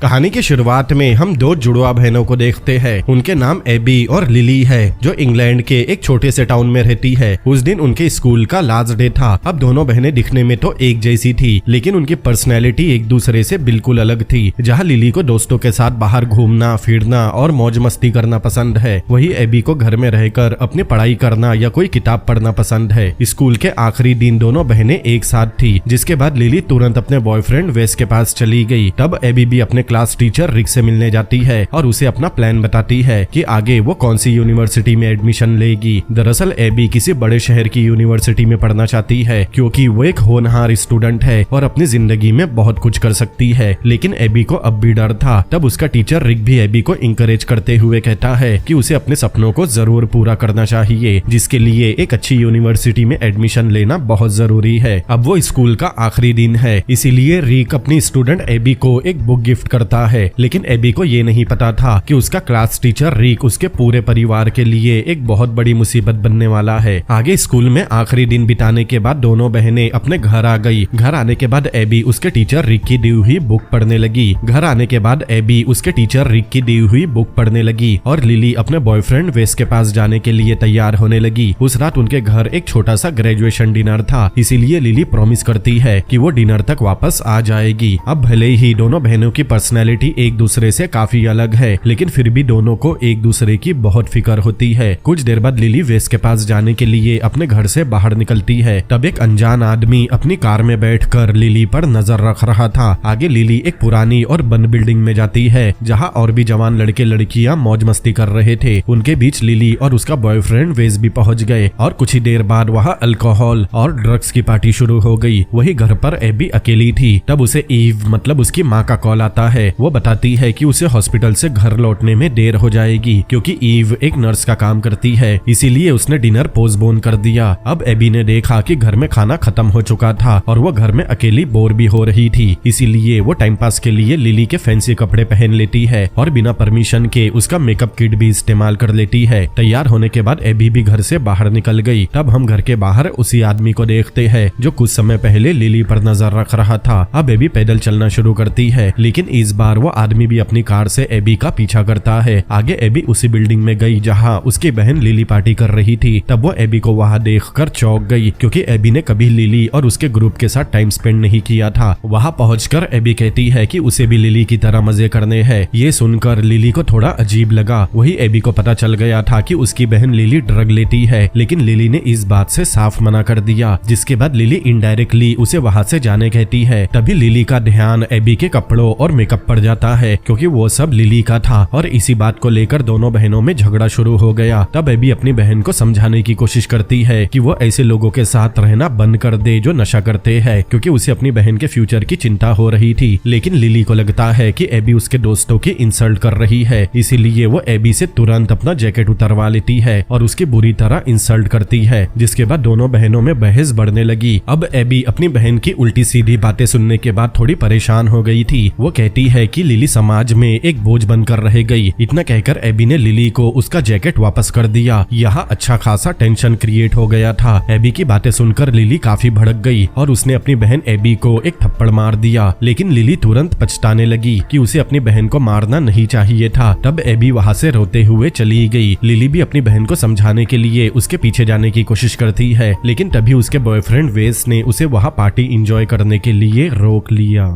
कहानी की शुरुआत में हम दो जुड़वा बहनों को देखते हैं। उनके नाम एबी और लिली है, जो इंग्लैंड के एक छोटे से टाउन में रहती है। उस दिन उनके स्कूल का लास्ट डे था। अब दोनों बहनें दिखने में तो एक जैसी थी, लेकिन उनकी पर्सनैलिटी एक दूसरे से बिल्कुल अलग थी। जहाँ लिली को दोस्तों के साथ बाहर घूमना फिरना और मौज मस्ती करना पसंद है, वही एबी को घर में रहकर अपनी पढ़ाई करना या कोई किताब पढ़ना पसंद है। स्कूल के आखिरी दिन दोनों बहनें एक साथ थी, जिसके बाद लिली तुरंत अपने बॉयफ्रेंड वेस के पास चली गई। तब एबी भी अपने क्लास टीचर रिक से मिलने जाती है और उसे अपना प्लान बताती है कि आगे वो कौन सी यूनिवर्सिटी में एडमिशन लेगी। दरअसल एबी किसी बड़े शहर की यूनिवर्सिटी में पढ़ना चाहती है, क्योंकि वो एक होनहार स्टूडेंट है और अपनी जिंदगी में बहुत कुछ कर सकती है। लेकिन एबी को अब भी डर था। तब उसका टीचर रिक भी एबी को इंकरेज करते हुए कहता है कि उसे अपने सपनों को जरूर पूरा करना चाहिए, जिसके लिए एक अच्छी यूनिवर्सिटी में एडमिशन लेना बहुत जरूरी है। अब वो स्कूल का आखिरी दिन है, इसीलिए रिक अपनी स्टूडेंट एबी को एक बुक गिफ्ट करता है। लेकिन एबी को ये नहीं पता था कि उसका क्लास टीचर रिक उसके पूरे परिवार के लिए एक बहुत बड़ी मुसीबत बनने वाला है। आगे स्कूल में आखिरी दिन बिताने के बाद दोनों बहनें अपने घर आ गई। घर आने के बाद एबी उसके टीचर रिक की दी हुई बुक पढ़ने लगी। घर आने के बाद एबी उसके टीचर रिक की दी हुई बुक पढ़ने लगी और लिली अपने बॉयफ्रेंड वेस के पास जाने के लिए तैयार होने लगी। उस रात उनके घर एक छोटा सा ग्रेजुएशन डिनर था, इसीलिए लिली प्रॉमिस करती है कि वो डिनर तक वापस आ जाएगी। अब भले ही दोनों बहनों की पर्सनैलिटी एक दूसरे से काफी अलग है, लेकिन फिर भी दोनों को एक दूसरे की बहुत फिक्र होती है। कुछ देर बाद लिली वेस के पास जाने के लिए अपने घर से बाहर निकलती है। तब एक अनजान आदमी अपनी कार में बैठकर लिली पर नजर रख रहा था। आगे लिली एक पुरानी और बंद बिल्डिंग में जाती है, जहां और भी जवान लड़के लड़कियां मौज मस्ती कर रहे थे। उनके बीच लिली और उसका बॉयफ्रेंड वेस भी पहुंच गए और कुछ ही देर बाद वहां अल्कोहल और ड्रग्स की पार्टी शुरू हो गई। वही घर पर एबी अकेली थी। तब उसे ईव मतलब उसकी माँ का कॉल आता है। वो बताती है कि उसे हॉस्पिटल से घर लौटने में देर हो जाएगी, क्योंकि ईव एक नर्स का काम करती है, इसीलिए उसने डिनर पोस्टपोन कर दिया। अब एबी ने देखा कि घर में खाना खत्म हो चुका था और वो घर में अकेली बोर भी हो रही थी, इसीलिए वो टाइम पास के लिए लिली के फैंसी कपड़े पहन लेती है और बिना परमिशन के उसका मेकअप किट भी इस्तेमाल कर लेती है। तैयार होने के बाद एबी भी घर से बाहर निकल गई। तब हम घर के बाहर उसी आदमी को देखते हैं जो कुछ समय पहले लिली पर नजर रख रहा था। अब एबी पैदल चलना शुरू करती है, लेकिन इस बार वो आदमी भी अपनी कार से एबी का पीछा करता है। आगे एबी उसी बिल्डिंग में गई जहां उसकी बहन लिली पार्टी कर रही थी। तब वो एबी को वहां देखकर चौंक गई, क्योंकि एबी ने कभी लिली और उसके ग्रुप के साथ टाइम स्पेंड नहीं किया था। वहां पहुंचकर एबी कहती है कि उसे भी लिली की तरह मजे करने हैं। ये सुनकर लिली को थोड़ा अजीब लगा। वही एबी को पता चल गया था कि उसकी बहन लिली ड्रग लेती है, लेकिन लिली ने इस बात से साफ मना कर दिया, जिसके बाद लिली इनडायरेक्टली उसे वहां से जाने कहती है। तभी लिली का ध्यान एबी के कपड़ों और मेकअप पर जाता है, क्योंकि वो सब लिली का था और इसी बात को लेकर दोनों बहनों में झगड़ा शुरू हो गया। तब एबी अपनी बहन को समझाने की कोशिश करती है कि वो ऐसे लोगों के साथ रहना बंद कर दे जो नशा करते हैं, क्योंकि उसे अपनी बहन के फ्यूचर की चिंता हो रही थी। लेकिन लिली को लगता है कि एबी उसके दोस्तों की इंसल्ट कर रही है, इसीलिए वो एबी से तुरंत अपना जैकेट उतरवा लेती है और उसकी बुरी तरह इंसल्ट करती है, जिसके बाद दोनों बहनों में बहस बढ़ने लगी। अब एबी अपनी बहन की उल्टी सीधी बातें सुनने के बाद थोड़ी परेशान हो गई थी। वो कहती है कि लिली समाज में एक बोझ बनकर रह गई। इतना कहकर एबी ने लिली को उसका जैकेट वापस कर दिया। यहाँ अच्छा खासा टेंशन क्रिएट हो गया था। एबी की बातें सुनकर लिली काफी भड़क गई और उसने अपनी बहन एबी को एक थप्पड़ मार दिया। लेकिन लिली तुरंत पछताने लगी कि उसे अपनी बहन को मारना नहीं चाहिए था। तब एबी वहाँ से रोते हुए चली गई। लिली भी अपनी बहन को समझाने के लिए उसके पीछे जाने की कोशिश करती है, लेकिन तभी उसके बॉयफ्रेंड वेस ने उसे वहाँ पार्टी एंजॉय करने के लिए रोक लिया।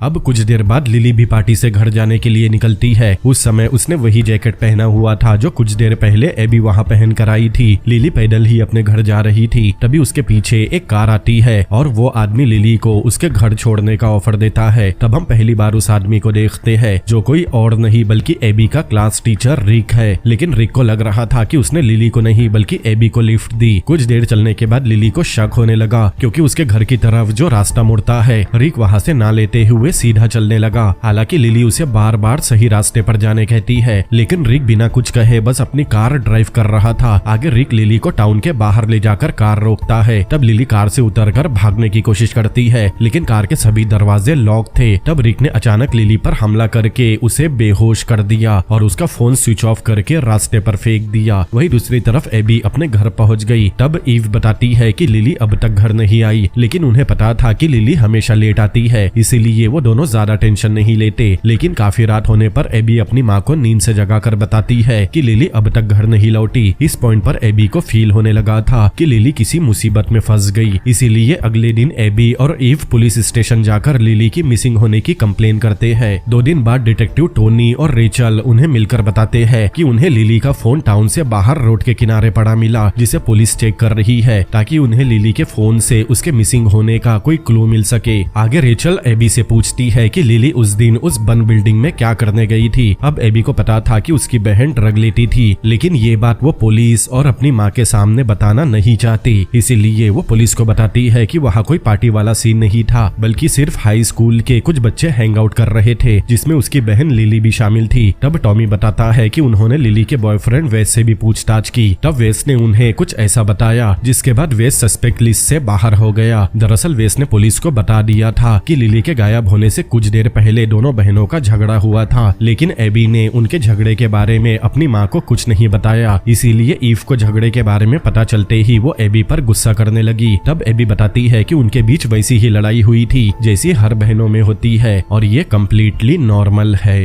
अब कुछ देर बाद लिली भी पार्टी से घर जाने के लिए निकलती है। उस समय उसने वही जैकेट पहना हुआ था जो कुछ देर पहले एबी वहां पहन कर आई थी। लिली पैदल ही अपने घर जा रही थी। तभी उसके पीछे एक कार आती है और वो आदमी लिली को उसके घर छोड़ने का ऑफर देता है। तब हम पहली बार उस आदमी को देखते हैं, जो कोई और नहीं बल्कि एबी का क्लास टीचर रिक है। लेकिन रिक को लग रहा था कि उसने लिली को नहीं बल्कि एबी को लिफ्ट दी। कुछ देर चलने के बाद लिली को शक होने लगा, क्योंकि उसके घर की तरफ जो रास्ता मुड़ता है रिक वहां से ना लेते हुए सीधा चलने लगा। हालांकि लिली उसे बार बार सही रास्ते पर जाने कहती है, लेकिन रिक बिना कुछ कहे बस अपनी कार ड्राइव कर रहा था। आगे रिक लिली को टाउन के बाहर ले जाकर कार रोकता है। तब लिली कार से उतरकर भागने की कोशिश करती है, लेकिन कार के सभी दरवाजे लॉक थे। तब रिक ने अचानक लिली पर हमला करके उसे बेहोश कर दिया और उसका फोन स्विच ऑफ करके रास्ते पर फेंक दिया। वही दूसरी तरफ एबी अपने घर पहुंच गई। तब ईव बताती है कि लिली अब तक घर नहीं आई, लेकिन उन्हें पता था कि लिली हमेशा लेट आती है, इसीलिए वो दोनों ज्यादा टेंशन नहीं लेते, लेकिन काफी रात होने पर एबी अपनी माँ को नींद से जगाकर बताती है कि लिली अब तक घर नहीं लौटी। इस पॉइंट पर एबी को फील होने लगा था कि लिली किसी मुसीबत में फंस गई। इसीलिए अगले दिन एबी और ईव पुलिस स्टेशन जाकर लिली की मिसिंग होने की कंप्लेन करते हैं। 2 दिन बाद डिटेक्टिव टोनी और रेचल उन्हें मिलकर बताते हैं कि उन्हें लिली का फोन टाउन से बाहर रोड के किनारे पड़ा मिला, जिसे पुलिस चेक कर रही है ताकि उन्हें लिली के फोन से उसके मिसिंग होने का कोई क्लू मिल सके। आगे रेचल एबी से पूछती है कि लिली उस दिन उस बंद बिल्डिंग में क्या करने गई थी। अब एबी को पता था कि उसकी बहन ड्रग लेती थी, लेकिन ये बात वो पुलिस और अपनी माँ के सामने बताना नहीं चाहती। इसीलिए वो पुलिस को बताती है कि वहाँ कोई पार्टी वाला सीन नहीं था, बल्कि सिर्फ हाई स्कूल के कुछ बच्चे हैंग आउट कर रहे थे, जिसमें उसकी बहन लिली भी शामिल थी। तब टॉमी बताता है कि उन्होंने लिली के बॉयफ्रेंड वेस से भी पूछताछ की। तब वेस ने उन्हें कुछ ऐसा बताया जिसके बाद वेस सस्पेक्ट लिस्ट से बाहर हो गया। दरअसल वेस ने पुलिस को बता दिया था कि लिली के गायब होने से कुछ देर पहले दोनों बहनों का झगड़ा हुआ था, लेकिन एबी ने उनके झगड़े के बारे में अपनी माँ को कुछ नहीं बताया। इसीलिए ईव को झगड़े के बारे में पता चलते ही वो एबी पर गुस्सा करने लगी। तब एबी बताती है कि उनके बीच वैसी ही लड़ाई हुई थी जैसी हर बहनों में होती है और ये कम्प्लीटली नॉर्मल है।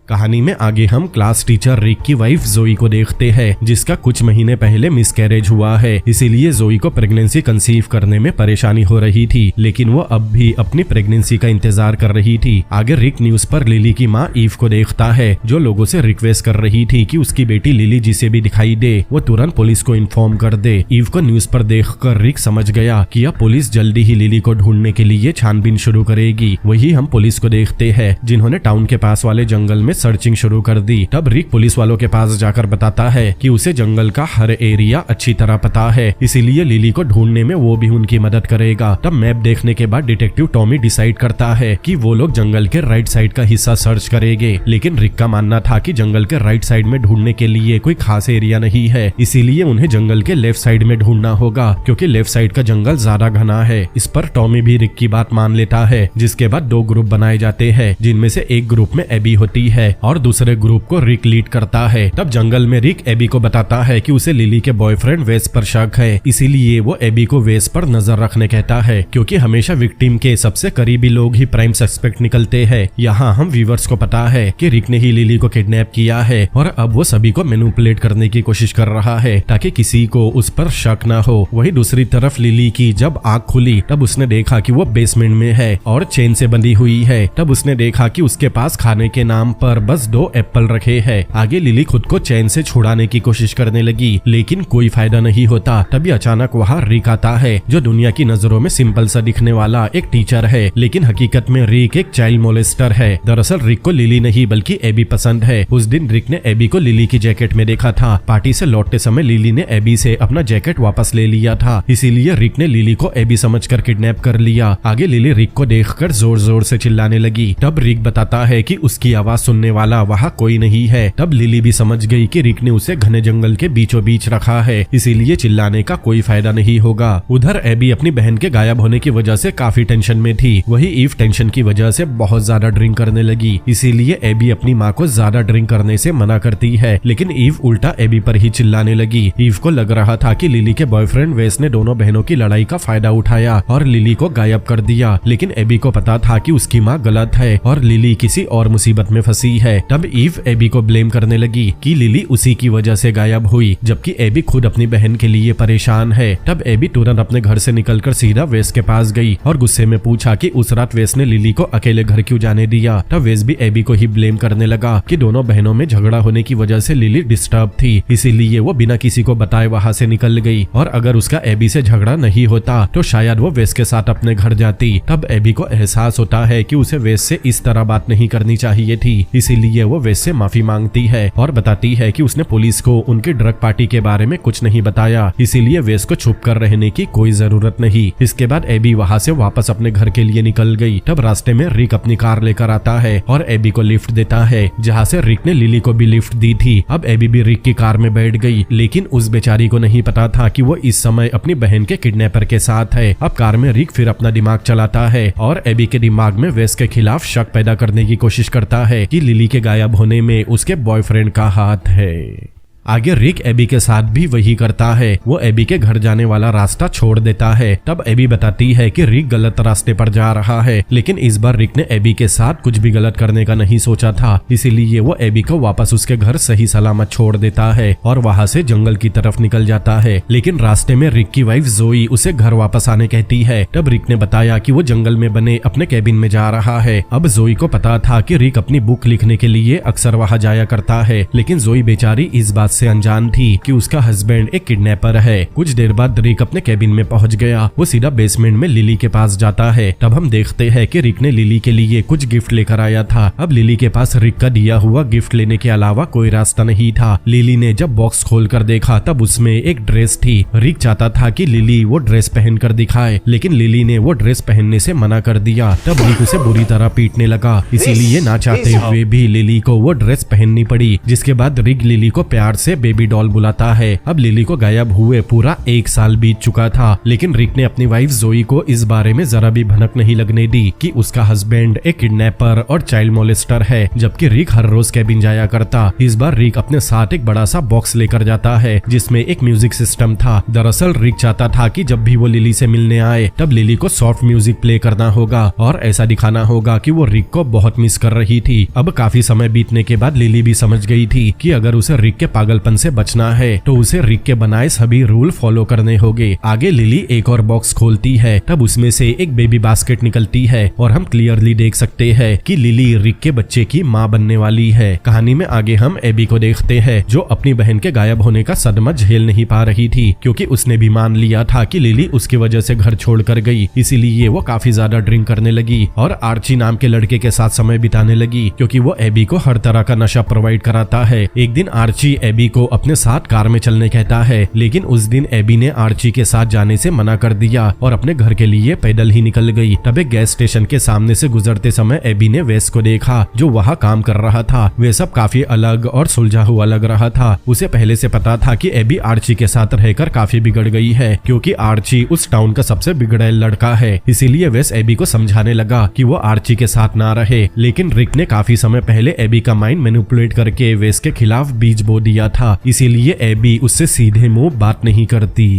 कहानी में आगे हम क्लास टीचर रिक की वाइफ जोई को देखते हैं, जिसका कुछ महीने पहले मिसकैरेज हुआ है। इसीलिए जोई को प्रेगनेंसी कंसीव करने में परेशानी हो रही थी, लेकिन वो अब भी अपनी प्रेगनेंसी का इंतजार कर रही थी। आगे रिक न्यूज पर लिली की माँ ईव को देखता है, जो लोगों से रिक्वेस्ट कर रही थी कि उसकी बेटी लिली जिसे भी दिखाई दे वो तुरंत पुलिस को इन्फॉर्म कर दे। ईव को न्यूज पर देखकर रिक समझ गया कि अब पुलिस जल्दी ही लिली को ढूंढने के लिए छानबीन शुरू करेगी। वही हम पुलिस को देखते हैं, जिन्होंने टाउन के पास वाले जंगल में सर्चिंग शुरू कर दी। तब रिक पुलिस वालों के पास जाकर बताता है कि उसे जंगल का हर एरिया अच्छी तरह पता है, इसीलिए लिली को ढूंढने में वो भी उनकी मदद करेगा। तब मैप देखने के बाद डिटेक्टिव टॉमी डिसाइड करता है कि वो लोग जंगल के राइट साइड का हिस्सा सर्च करेंगे, लेकिन रिक का मानना था कि जंगल के राइट साइड में ढूंढने के लिए कोई खास एरिया नहीं है, इसीलिए उन्हें जंगल के लेफ्ट साइड में ढूंढना होगा, क्योंकि लेफ्ट साइड का जंगल ज्यादा घना है। इस पर टॉमी भी रिक की बात मान लेता है, जिसके बाद 2 ग्रुप बनाए जाते हैं, जिनमें से एक ग्रुप में एबी होती है और दूसरे ग्रुप को रिक लीड करता है। तब जंगल में रिक एबी को बताता है कि उसे लिली के बॉयफ्रेंड वेस पर शक है, इसीलिए वो एबी को वेस पर नजर रखने कहता है, क्योंकि हमेशा विक्टिम के सबसे करीबी लोग ही प्राइम सस्पेक्ट निकलते हैं। यहाँ हम व्यूअर्स को पता है कि रिक ने ही लिली को किडनैप किया है और अब वो सभी को मैनिपुलेट करने की कोशिश कर रहा है ताकि किसी को उस पर शक न हो। वही दूसरी तरफ लिली की जब आँख खुली तब उसने देखा कि वो बेसमेंट में है और चेन से बंधी हुई है। तब उसने देखा कि उसके पास खाने के नाम पर बस 2 एप्पल रखे हैं। आगे लिली खुद को चैन से छुड़ाने की कोशिश करने लगी, लेकिन कोई फायदा नहीं होता। तभी अचानक वहाँ रिक आता है, जो दुनिया की नजरों में सिंपल सा दिखने वाला एक टीचर है, लेकिन हकीकत में रिक एक चाइल्ड मोलेस्टर है। दरअसल रिक को लिली नहीं बल्कि एबी पसंद है। उस दिन रिक ने एबी को लिली की जैकेट में देखा था। पार्टी से लौटते समय लिली ने एबी से अपना जैकेट वापस ले लिया था, इसीलिए रिक ने लिली को एबी समझकर किडनैप कर लिया। आगे लिली रिक को देखकर जोर जोर से चिल्लाने लगी। तब रिक बताता है कि उसकी आवाज सुनने वाला वहाँ कोई नहीं है। तब लिली भी समझ गई कि रिक ने उसे घने जंगल के बीचों बीच रखा है, इसीलिए चिल्लाने का कोई फायदा नहीं होगा। उधर एबी अपनी बहन के गायब होने की वजह से काफी टेंशन में थी। वही ईव टेंशन की वजह से बहुत ज्यादा ड्रिंक करने लगी, इसीलिए एबी अपनी माँ को ज्यादा ड्रिंक करने से मना करती है, लेकिन ईव उल्टा एबी पर ही चिल्लाने लगी। ईव को लग रहा था कि लिली के बॉयफ्रेंड वेस ने दोनों बहनों की लड़ाई का फायदा उठाया और लिली को गायब कर दिया, लेकिन एबी को पता था कि उसकी माँ गलत है और लिली किसी और मुसीबत में फंसी है। तब ईव एबी को ब्लेम करने लगी कि लिली उसी की वजह से गायब हुई, जबकि एबी खुद अपनी बहन के लिए परेशान है। तब एबी तुरंत अपने घर से निकलकर सीधा वेस के पास गई और गुस्से में पूछा कि उस रात वेस ने लिली को अकेले घर क्यों जाने दिया। तब वेस भी एबी को ही ब्लेम करने लगा कि दोनों बहनों में झगड़ा होने की वजह से लिली डिस्टर्ब थी, इसीलिए वो बिना किसी को बताए वहाँ से निकल गई और अगर उसका एबी से झगड़ा नहीं होता तो शायद वो वेस के साथ अपने घर जाती। तब एबी को एहसास होता है कि उसे वेस से इस तरह बात नहीं करनी चाहिए थी, इसीलिए वो वेस से माफी मांगती है और बताती है कि उसने पुलिस को उनकी ड्रग पार्टी के बारे में कुछ नहीं बताया, इसीलिए वेस को छुप कर रहने की कोई जरूरत नहीं। इसके बाद एबी वहाँ से वापस अपने घर के लिए निकल गई। तब रास्ते में रिक अपनी कार लेकर आता है और एबी को लिफ्ट देता है, जहाँ से रिक ने लिली को भी लिफ्ट दी थी। अब एबी भी रिक की कार में बैठ गई, लेकिन उस बेचारी को नहीं पता था कि वो इस समय अपनी बहन के किडनैपर के साथ है। अब कार में रिक फिर अपना दिमाग चलाता है और एबी के दिमाग में वेस के खिलाफ शक पैदा करने की कोशिश करता है कि लिली के गायब होने में उसके बॉयफ्रेंड का हाथ है। आगे रिक एबी के साथ भी वही करता है। वो एबी के घर जाने वाला रास्ता छोड़ देता है। तब एबी बताती है कि रिक गलत रास्ते पर जा रहा है, लेकिन इस बार रिक ने एबी के साथ कुछ भी गलत करने का नहीं सोचा था, इसीलिए वो एबी को वापस उसके घर सही सलामत छोड़ देता है और वहाँ से जंगल की तरफ निकल जाता है। लेकिन रास्ते में रिक की वाइफ जोई उसे घर वापस आने कहती है। तब रिक ने बताया कि वो जंगल में बने अपने कैबिन में जा रहा है। अब जोई को पता था कि रिक अपनी बुक लिखने के लिए अक्सर वहाँ जाया करता है, लेकिन जोई बेचारी इस बात से अनजान थी कि उसका हस्बैंड एक किडनैपर है। कुछ देर बाद रिक अपने कैबिन में पहुंच गया। वो सीधा बेसमेंट में लिली के पास जाता है। तब हम देखते हैं कि रिक ने लिली के लिए कुछ गिफ्ट लेकर आया था। अब लिली के पास रिक का दिया हुआ गिफ्ट लेने के अलावा कोई रास्ता नहीं था। लिली ने जब बॉक्स खोलकर देखा तब उसमें एक ड्रेस थी। रिक चाहता था कि लिली वो ड्रेस पहनकर दिखाए, लेकिन लिली ने वो ड्रेस पहनने से मना कर दिया। तब रिक उसे बुरी तरह पीटने लगा, इसीलिए ना चाहते हुए भी लिली को वो ड्रेस पहननी पड़ी। जिसके बाद रिक लिली को प्यार से बेबी डॉल बुलाता है। अब लिली को गायब हुए पूरा 1 साल बीत चुका था, लेकिन रिक ने अपनी वाइफ जोई को इस बारे में जरा भी भनक नहीं लगने दी कि उसका हस्बैंड एक किडनैपर और चाइल्ड मोलेस्टर है, जबकि रिक हर रोज कैबिन जाया करता। इस बार रिक अपने साथ एक बड़ा सा बॉक्स लेकर जाता है जिसमें एक म्यूजिक सिस्टम था। दरअसल रिक चाहता था कि जब भी वो लिली से मिलने आए तब लिली को सॉफ्ट म्यूजिक प्ले करना होगा और ऐसा दिखाना होगा कि वो रिक को बहुत मिस कर रही थी। अब काफी समय बीतने के बाद लिली भी समझ गई थी कि अगर उसे रिक के पागलपन से बचना है तो उसे रिक के बनाए सभी रूल फॉलो करने होंगे। आगे लिली एक और बॉक्स खोलती है। तब उसमें से एक बेबी बास्केट निकलती है और हम क्लियरली देख सकते हैं कि लिली रिक के बच्चे की माँ बनने वाली है। कहानी में आगे हम एबी को देखते हैं जो अपनी बहन के गायब होने का सदमा झेल नहीं पा रही थी, क्योंकि उसने भी मान लिया था कि लिली उसकी वजह से घर छोड़कर गई। इसीलिए वो काफी ज्यादा ड्रिंक करने लगी और आर्ची नाम के लड़के के साथ समय बिताने लगी, क्योंकि वो एबी को हर तरह का नशा प्रोवाइड कराता है। एक दिन आर्ची एबी को अपने साथ कार में चलने कहता है, लेकिन उस दिन एबी ने आर्ची के साथ जाने से मना कर दिया और अपने घर के लिए पैदल ही निकल गई। तब एक गैस स्टेशन के सामने से गुजरते समय एबी ने वेस को देखा जो वहाँ काम कर रहा था। वे सब काफी अलग और सुलझा हुआ लग रहा था। उसे पहले से पता था कि एबी आर्ची के साथ रहकर काफी बिगड़ गई है, क्योंकि आर्ची उस टाउन का सबसे बिगड़ैल लड़का है। इसीलिए वेस एबी को समझाने लगा कि वो आर्ची के साथ ना रहे, लेकिन रिक ने काफी समय पहले एबी का माइंड मैनिपुलेट करके वेस के खिलाफ बीज बो दिया था, इसीलिए एबी उससे सीधे मुंह बात नहीं करती।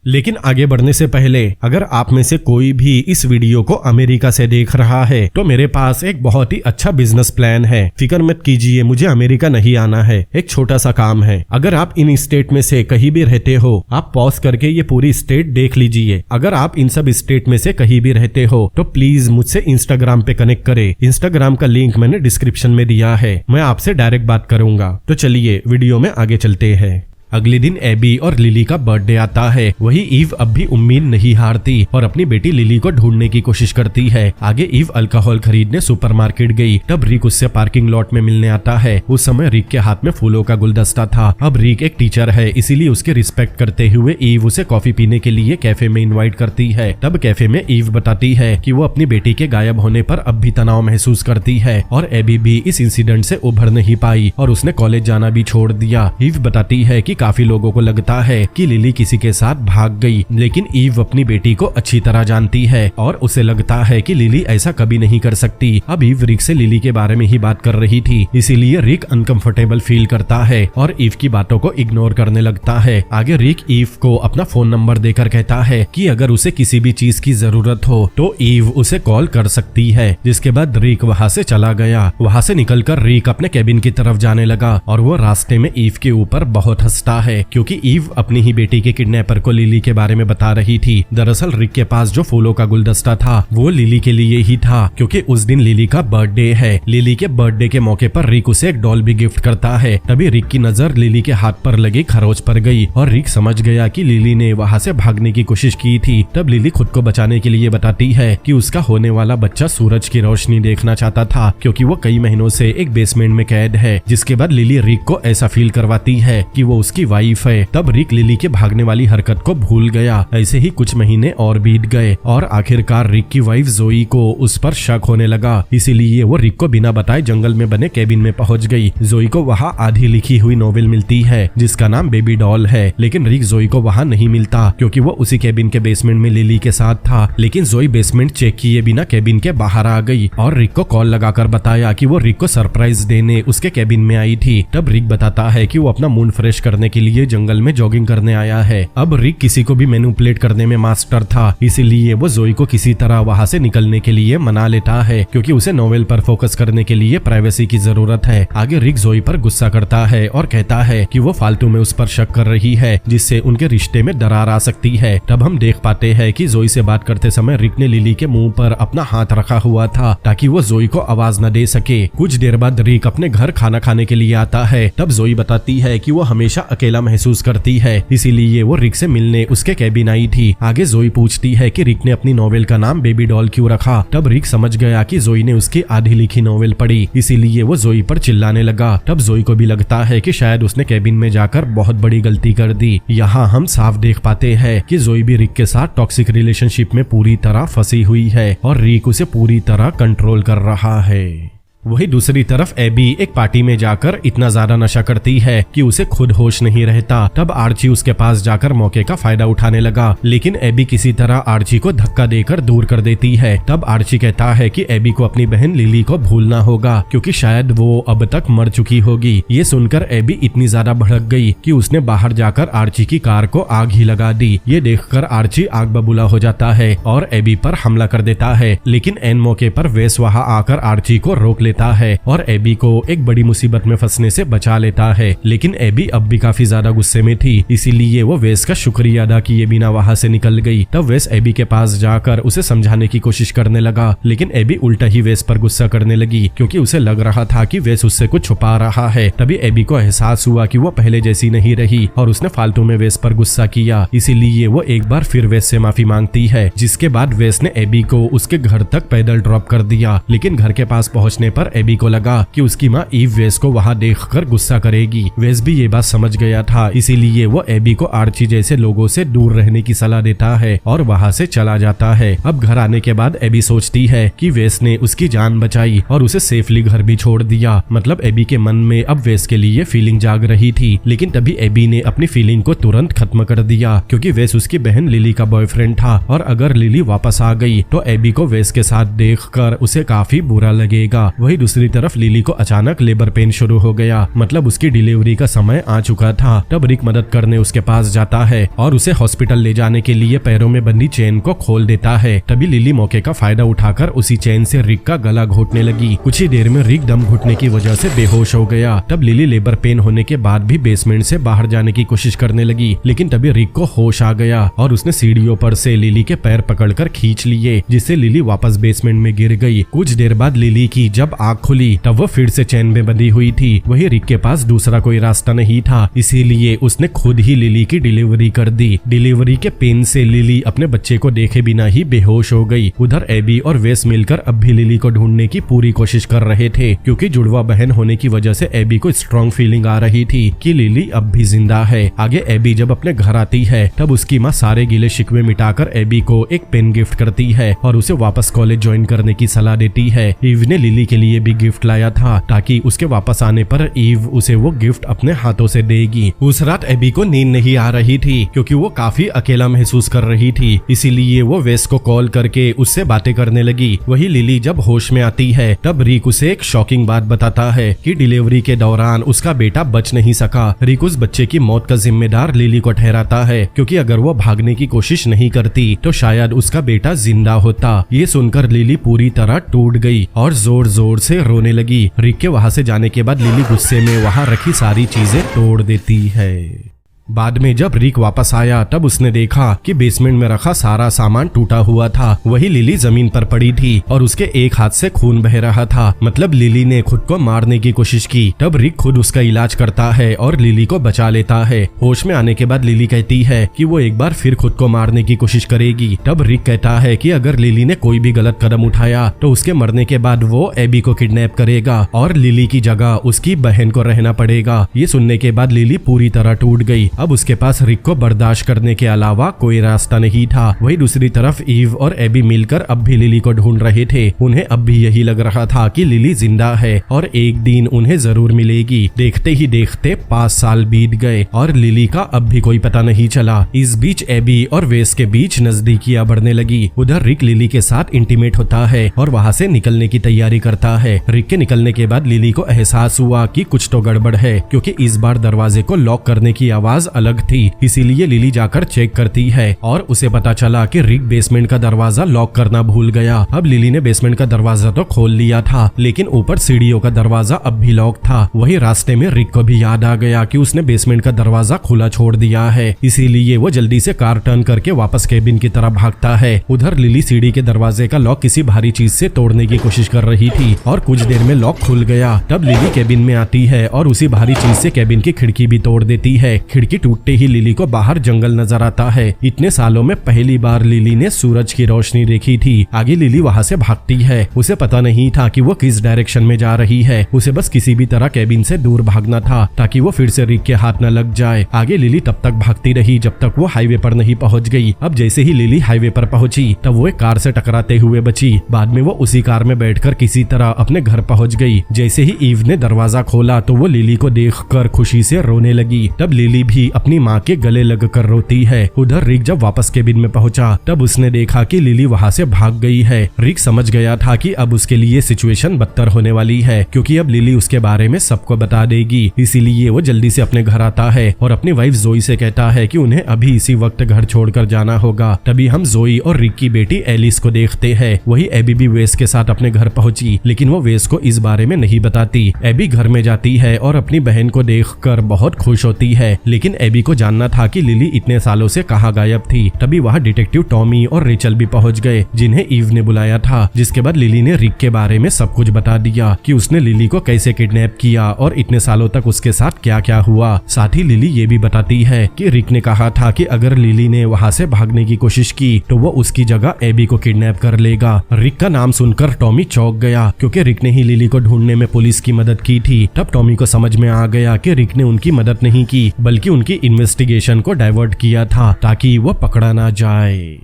लेकिन आगे बढ़ने से पहले अगर आप में से कोई भी इस वीडियो को अमेरिका से देख रहा है तो मेरे पास एक बहुत ही अच्छा बिजनेस प्लान है। फिक्र मत कीजिए, मुझे अमेरिका नहीं आना है। एक छोटा सा काम है। अगर आप इन स्टेट में से कहीं भी रहते हो, आप पॉज करके ये पूरी स्टेट देख लीजिए। अगर आप इन सब स्टेट में से कहीं भी रहते हो तो प्लीज मुझसे इंस्टाग्राम पे कनेक्ट करें। इंस्टाग्राम का लिंक मैंने डिस्क्रिप्शन में दिया है। मैं आपसे डायरेक्ट बात करूंगा। तो चलिए वीडियो में आगे चलते हैं। अगले दिन एबी और लिली का बर्थडे आता है। वही ईव अब भी उम्मीद नहीं हारती और अपनी बेटी लिली को ढूंढने की कोशिश करती है। आगे ईव अल्कोहल खरीदने सुपरमार्केट गई। तब रिक उससे पार्किंग लॉट में मिलने आता है। उस समय रिक के हाथ में फूलों का गुलदस्ता था। अब रिक एक टीचर है, इसीलिए उसके रिस्पेक्ट करते हुए ईव उसे कॉफी पीने के लिए कैफे में इन्वाइट करती है। तब कैफे में ईव बताती है कि वो अपनी बेटी के गायब होने पर अब भी तनाव महसूस करती है और एबी भी इस इंसिडेंट से उभर नहीं पाई और उसने कॉलेज जाना भी छोड़ दिया। ईव बताती है कि काफी लोगों को लगता है कि लिली किसी के साथ भाग गई, लेकिन ईव अपनी बेटी को अच्छी तरह जानती है और उसे लगता है कि लिली ऐसा कभी नहीं कर सकती। अब ईव रिक से लिली के बारे में ही बात कर रही थी, इसीलिए रिक अनकंफर्टेबल फील करता है और ईव की बातों को इग्नोर करने लगता है। आगे रिक ईव को अपना फोन नंबर देकर कहता है कि अगर उसे किसी भी चीज की जरूरत हो तो ईव उसे कॉल कर सकती है। जिसके बाद रिक वहाँ से चला गया। वहाँ से निकलकर रिक अपने कैबिन की तरफ जाने लगा और वो रास्ते में ईव के ऊपर बहुत हंसता है, क्योंकि ईव अपनी ही बेटी के किडनैपर को लिली के बारे में बता रही थी। दरअसल रिक के पास जो फूलों का गुलदस्ता था वो लिली के लिए ही था, क्योंकि उस दिन लिली का बर्थडे है। लिली के बर्थडे के मौके पर रिक उसे एक डॉल भी गिफ्ट करता है। तभी रिक की नजर लिली के हाथ पर लगी खरोच पर गई और रिक समझ गया कि लिली ने वहाँ से भागने की कोशिश की थी। तब लिली खुद को बचाने के लिए बताती है कि उसका होने वाला बच्चा सूरज की रोशनी देखना चाहता था, क्योंकि वो कई महीनों से एक बेसमेंट में कैद है। जिसके बाद लिली रिक को ऐसा फील करवाती है कि वो उसके उसकी वाइफ है। तब रिक लिली के भागने वाली हरकत को भूल गया। ऐसे ही कुछ महीने और बीत गए और आखिरकार रिक की वाइफ जोई को उस पर शक होने लगा। इसीलिए वो रिक को बिना बताए जंगल में बने केबिन में पहुंच गई। जोई को वहां आधी लिखी हुई नोवेल मिलती है जिसका नाम बेबी डॉल है, लेकिन रिक जोई को वहां नहीं मिलता क्योंकि वो उसी केबिन के बेसमेंट में लिली के साथ था। लेकिन जोई बेसमेंट चेक किए बिना केबिन के बाहर आ गई और रिक को कॉल लगाकर बताया कि वो रिक को सरप्राइज देने उसके केबिन में आई थी। तब रिक बताता है कि वो अपना मूड फ्रेश करने के लिए जंगल में जॉगिंग करने आया है। अब रिक किसी को भी मैनिपुलेट करने में मास्टर था, इसीलिए वो जोई को किसी तरह वहां से निकलने के लिए मना लेता है क्योंकि उसे नोवेल पर फोकस करने के लिए प्राइवेसी की जरूरत है। आगे रिक जोई पर गुस्सा करता है और कहता है कि वो फालतू में उस पर शक कर रही है जिससे उनके रिश्ते में दरार आ सकती है। तब हम देख पाते हैं कि जोई से बात करते समय रिक ने लिली के मुंह पर अपना हाथ रखा हुआ था ताकि वो जोई को आवाज न दे सके। कुछ देर बाद रिक अपने घर खाना खाने के लिए आता है। तब जोई बताती है कि वो हमेशा अकेला महसूस करती है, इसीलिए वो रिक से मिलने उसके केबिन आई थी। आगे जोई पूछती है कि रिक ने अपनी नोवेल का नाम बेबी डॉल क्यों रखा। तब रिक समझ गया कि जोई ने उसकी आधी लिखी नोवेल पढ़ी, इसीलिए वो जोई पर चिल्लाने लगा। तब जोई को भी लगता है कि शायद उसने केबिन में जाकर बहुत बड़ी गलती कर दी। यहाँ हम साफ देख पाते हैं कि जोई भी रिक के साथ टॉक्सिक रिलेशनशिप में पूरी तरह फंसी हुई है और रिक उसे पूरी तरह कंट्रोल कर रहा है। वही दूसरी तरफ एबी एक पार्टी में जाकर इतना ज्यादा नशा करती है कि उसे खुद होश नहीं रहता। तब आर्ची उसके पास जाकर मौके का फायदा उठाने लगा, लेकिन एबी किसी तरह आर्ची को धक्का देकर दूर कर देती है। तब आर्ची कहता है कि एबी को अपनी बहन लिली को भूलना होगा क्योंकि शायद वो अब तक मर चुकी होगी। ये सुनकर एबी इतनी ज्यादा भड़क गई कि उसने बाहर जाकर आर्ची की कार को आग ही लगा दी। ये देखकर आर्ची आग बबूला हो जाता है और एबी पर हमला कर देता है, लेकिन एन मौके पर वेस वहां आकर आर्ची को रोक लेता है और एबी को एक बड़ी मुसीबत में फंसने से बचा लेता है। लेकिन एबी अब भी काफी ज्यादा गुस्से में थी, इसीलिए वो वेस का शुक्रिया अदा किए बिना वहां से निकल गई। तब वेस एबी के पास जाकर उसे समझाने की कोशिश करने लगा, लेकिन एबी उल्टा ही वेस पर गुस्सा करने लगी क्योंकि उसे लग रहा था कि वेस उससे कुछ छुपा रहा है। तभी एबी को एहसास हुआ कि वो पहले जैसी नहीं रही और उसने फालतू में वेस पर गुस्सा किया, इसीलिए वो एक बार फिर वेस से माफी मांगती है। जिसके बाद वेस ने एबी को उसके घर तक पैदल ड्रॉप कर दिया, लेकिन घर के पास पहुंचने पर एबी को लगा कि उसकी माँ ईव वेस को वहां देखकर गुस्सा करेगी। वेस भी ये बात समझ गया था, इसीलिए वो एबी को आर्ची जैसे लोगों से दूर रहने की सलाह देता है और वहां से चला जाता है। अब घर आने के बाद एबी सोचती है कि वेस ने उसकी जान बचाई और उसे सेफली घर भी छोड़ दिया। मतलब एबी के मन में अब वेस के लिए फीलिंग जाग रही थी, लेकिन तभी एबी ने अपनी फीलिंग को तुरंत खत्म कर दिया क्योंकि वेस उसकी बहन लिली का बॉयफ्रेंड था और अगर लिली वापस आ गई तो एबी को वेस के साथ देखकर उसे काफी बुरा लगेगा। वही दूसरी तरफ लिली को अचानक लेबर पेन शुरू हो गया, मतलब उसकी डिलीवरी का समय आ चुका था। तब रिक मदद करने उसके पास जाता है और उसे हॉस्पिटल ले जाने के लिए पैरों में बंधी चेन को खोल देता है। तभी लिली मौके का फायदा उठाकर उसी चेन से रिक का गला घोटने लगी। कुछ ही देर में रिक दम घुटने की वजह से बेहोश हो गया। तब लिली लेबर पेन होने के बाद भी बेसमेंट से बाहर जाने की कोशिश करने लगी, लेकिन तभी रिक को होश आ गया और उसने सीढ़ियों पर से लिली के पैर पकड़कर खींच लिए, जिससे लिली वापस बेसमेंट में गिर गई। कुछ देर बाद लिली की जब आँख खुली तब वो फिर से चैन में बंधी हुई थी। वही रिक के पास दूसरा कोई रास्ता नहीं था, इसीलिए उसने खुद ही लिली की डिलीवरी कर दी। डिलीवरी के पेन से लिली अपने बच्चे को देखे बिना ही बेहोश हो गई। उधर एबी और वेस मिलकर अब भी लिली को ढूंढने की पूरी कोशिश कर रहे थे क्योंकि जुड़वा बहन होने की वजह से एबी को स्ट्रॉन्ग फीलिंग आ रही थी कि लिली अब भी जिंदा है। आगे एबी जब अपने घर आती है तब उसकी माँ सारे गिले शिकवे मिटाकर एबी को एक पेन गिफ्ट करती है और उसे वापस कॉलेज ज्वाइन करने की सलाह देती है। ईव ने लिली के लिए भी गिफ्ट लाया था ताकि उसके वापस आने पर ईव उसे वो गिफ्ट अपने हाथों से देगी। उस रात एबी को नींद नहीं आ रही थी क्योंकि वो काफी अकेला महसूस कर रही थी, इसीलिए वो वेस को कॉल करके उससे बातें करने लगी। वही लिली जब होश में आती है तब रिक उसे एक शॉकिंग बात बताता है कि डिलीवरी के दौरान उसका बेटा बच नहीं सका। रिक उस बच्चे की मौत का जिम्मेदार लिली को ठहराता है क्योंकि अगर वो भागने की कोशिश नहीं करती तो शायद उसका बेटा जिंदा होता। ये सुनकर लिली पूरी तरह टूट गई और जोर जोर से रोने लगी। रिक के वहां से जाने के बाद लिली गुस्से में वहां रखी सारी चीजें तोड़ देती है। बाद में जब रिक वापस आया तब उसने देखा कि बेसमेंट में रखा सारा सामान टूटा हुआ था। वही लिली जमीन पर पड़ी थी और उसके एक हाथ से खून बह रहा था, मतलब लिली ने खुद को मारने की कोशिश की। तब रिक खुद उसका इलाज करता है और लिली को बचा लेता है। होश में आने के बाद लिली कहती है कि वो एक बार फिर खुद को मारने की कोशिश करेगी। तब रिक कहता है कि अगर लिली ने कोई भी गलत कदम उठाया तो उसके मरने के बाद वो एबी को किडनैप करेगा और लिली की जगह उसकी बहन को रहना पड़ेगा। ये सुनने के बाद लिली पूरी तरह टूट गई। अब उसके पास रिक को बर्दाश्त करने के अलावा कोई रास्ता नहीं था। वही दूसरी तरफ ईव और एबी मिलकर अब भी लिली को ढूंढ रहे थे। उन्हें अब भी यही लग रहा था कि लिली जिंदा है और एक दिन उन्हें जरूर मिलेगी। देखते ही देखते 5 साल बीत गए और लिली का अब भी कोई पता नहीं चला। इस बीच एबी और वेस के बीच नजदीकियां बढ़ने लगी। उधर रिक लिली के साथ इंटीमेट होता है और वहाँ से निकलने की तैयारी करता है। रिक के निकलने के बाद लिली को एहसास हुआ कि कुछ तो गड़बड़ है, क्योंकि इस बार दरवाजे को लॉक करने की आवाज अलग थी। इसीलिए लिली जाकर चेक करती है और उसे पता चला कि रिक बेसमेंट का दरवाजा लॉक करना भूल गया। अब लिली ने बेसमेंट का दरवाजा तो खोल लिया था, लेकिन ऊपर सीढ़ियों का दरवाजा अब भी लॉक था। वही रास्ते में रिक को भी याद आ गया कि उसने बेसमेंट का दरवाजा खुला छोड़ दिया है। इसीलिए वो जल्दी से कार टर्न करके वापस केबिन की तरफ भागता है। उधर लिली सीढ़ी के दरवाजे का लॉक किसी भारी चीज से तोड़ने की कोशिश कर रही थी और कुछ देर में लॉक खुल गया। तब लिली केबिन में आती है और उसी भारी चीज से केबिन की खिड़की भी तोड़ देती है। खिड़की टूटते ही लिली को बाहर जंगल नजर आता है। इतने सालों में पहली बार लिली ने सूरज की रोशनी देखी थी। आगे लिली वहाँ से भागती है। उसे पता नहीं था कि वो किस डायरेक्शन में जा रही है। उसे बस किसी भी तरह केबिन से दूर भागना था ताकि वो फिर से रिक के हाथ न लग जाए। आगे लिली तब तक भागती रही जब तक वो हाईवे पर नहीं पहुंच गई। अब जैसे ही लिली हाईवे पर पहुंची तब वो एक कार से टकराते हुए बची। बाद में वो उसी कार में बैठकर किसी तरह अपने घर पहुंच गई। जैसे ही ईव ने दरवाजा खोला तो वो लिली को देखकर खुशी से रोने लगी। तब लिली भी अपनी माँ के गले लगकर रोती है। उधर रिक जब वापस केबिन में पहुंचा तब उसने देखा कि लिली वहाँ से भाग गई है। रिक समझ गया था कि अब उसके लिए सिचुएशन बदतर होने वाली है, क्योंकि अब लिली उसके बारे में सबको बता देगी। इसीलिए वो जल्दी से अपने घर आता है और अपनी वाइफ जोई से कहता है कि उन्हें अभी इसी वक्त घर छोड़कर जाना होगा। तभी हम जोई और रिक की बेटी एलिस को देखते हैं। वही एबी भी वेस के साथ अपने घर पहुंची, लेकिन वो वेस को इस बारे में नहीं बताती। एबी घर में जाती है और अपनी बहन को देखकर बहुत खुश होती है, लेकिन एबी को जानना था कि लिली इतने सालों से कहाँ गायब थी। तभी वहाँ डिटेक्टिव टॉमी और रेचल भी पहुंच गए, जिन्हें ईव ने बुलाया था। जिसके बाद लिली ने रिक के बारे में सब कुछ बता दिया कि उसने लिली को कैसे किडनैप किया और इतने सालों तक उसके साथ क्या क्या हुआ। साथ ही लिली ये भी बताती है कि रिक ने कहा था कि अगर लिली ने वहाँ से भागने की कोशिश की तो वो उसकी जगह एबी को किडनैप कर लेगा। रिक का नाम सुनकर टॉमी चौंक गया, क्योंकि रिक ने ही लिली को ढूंढने में पुलिस की मदद की थी। तब टॉमी को समझ में आ गया कि रिक ने उनकी मदद नहीं की, बल्कि उनकी इन्वेस्टिगेशन को डाइवर्ट किया था ताकि वो पकड़ा ना जाए।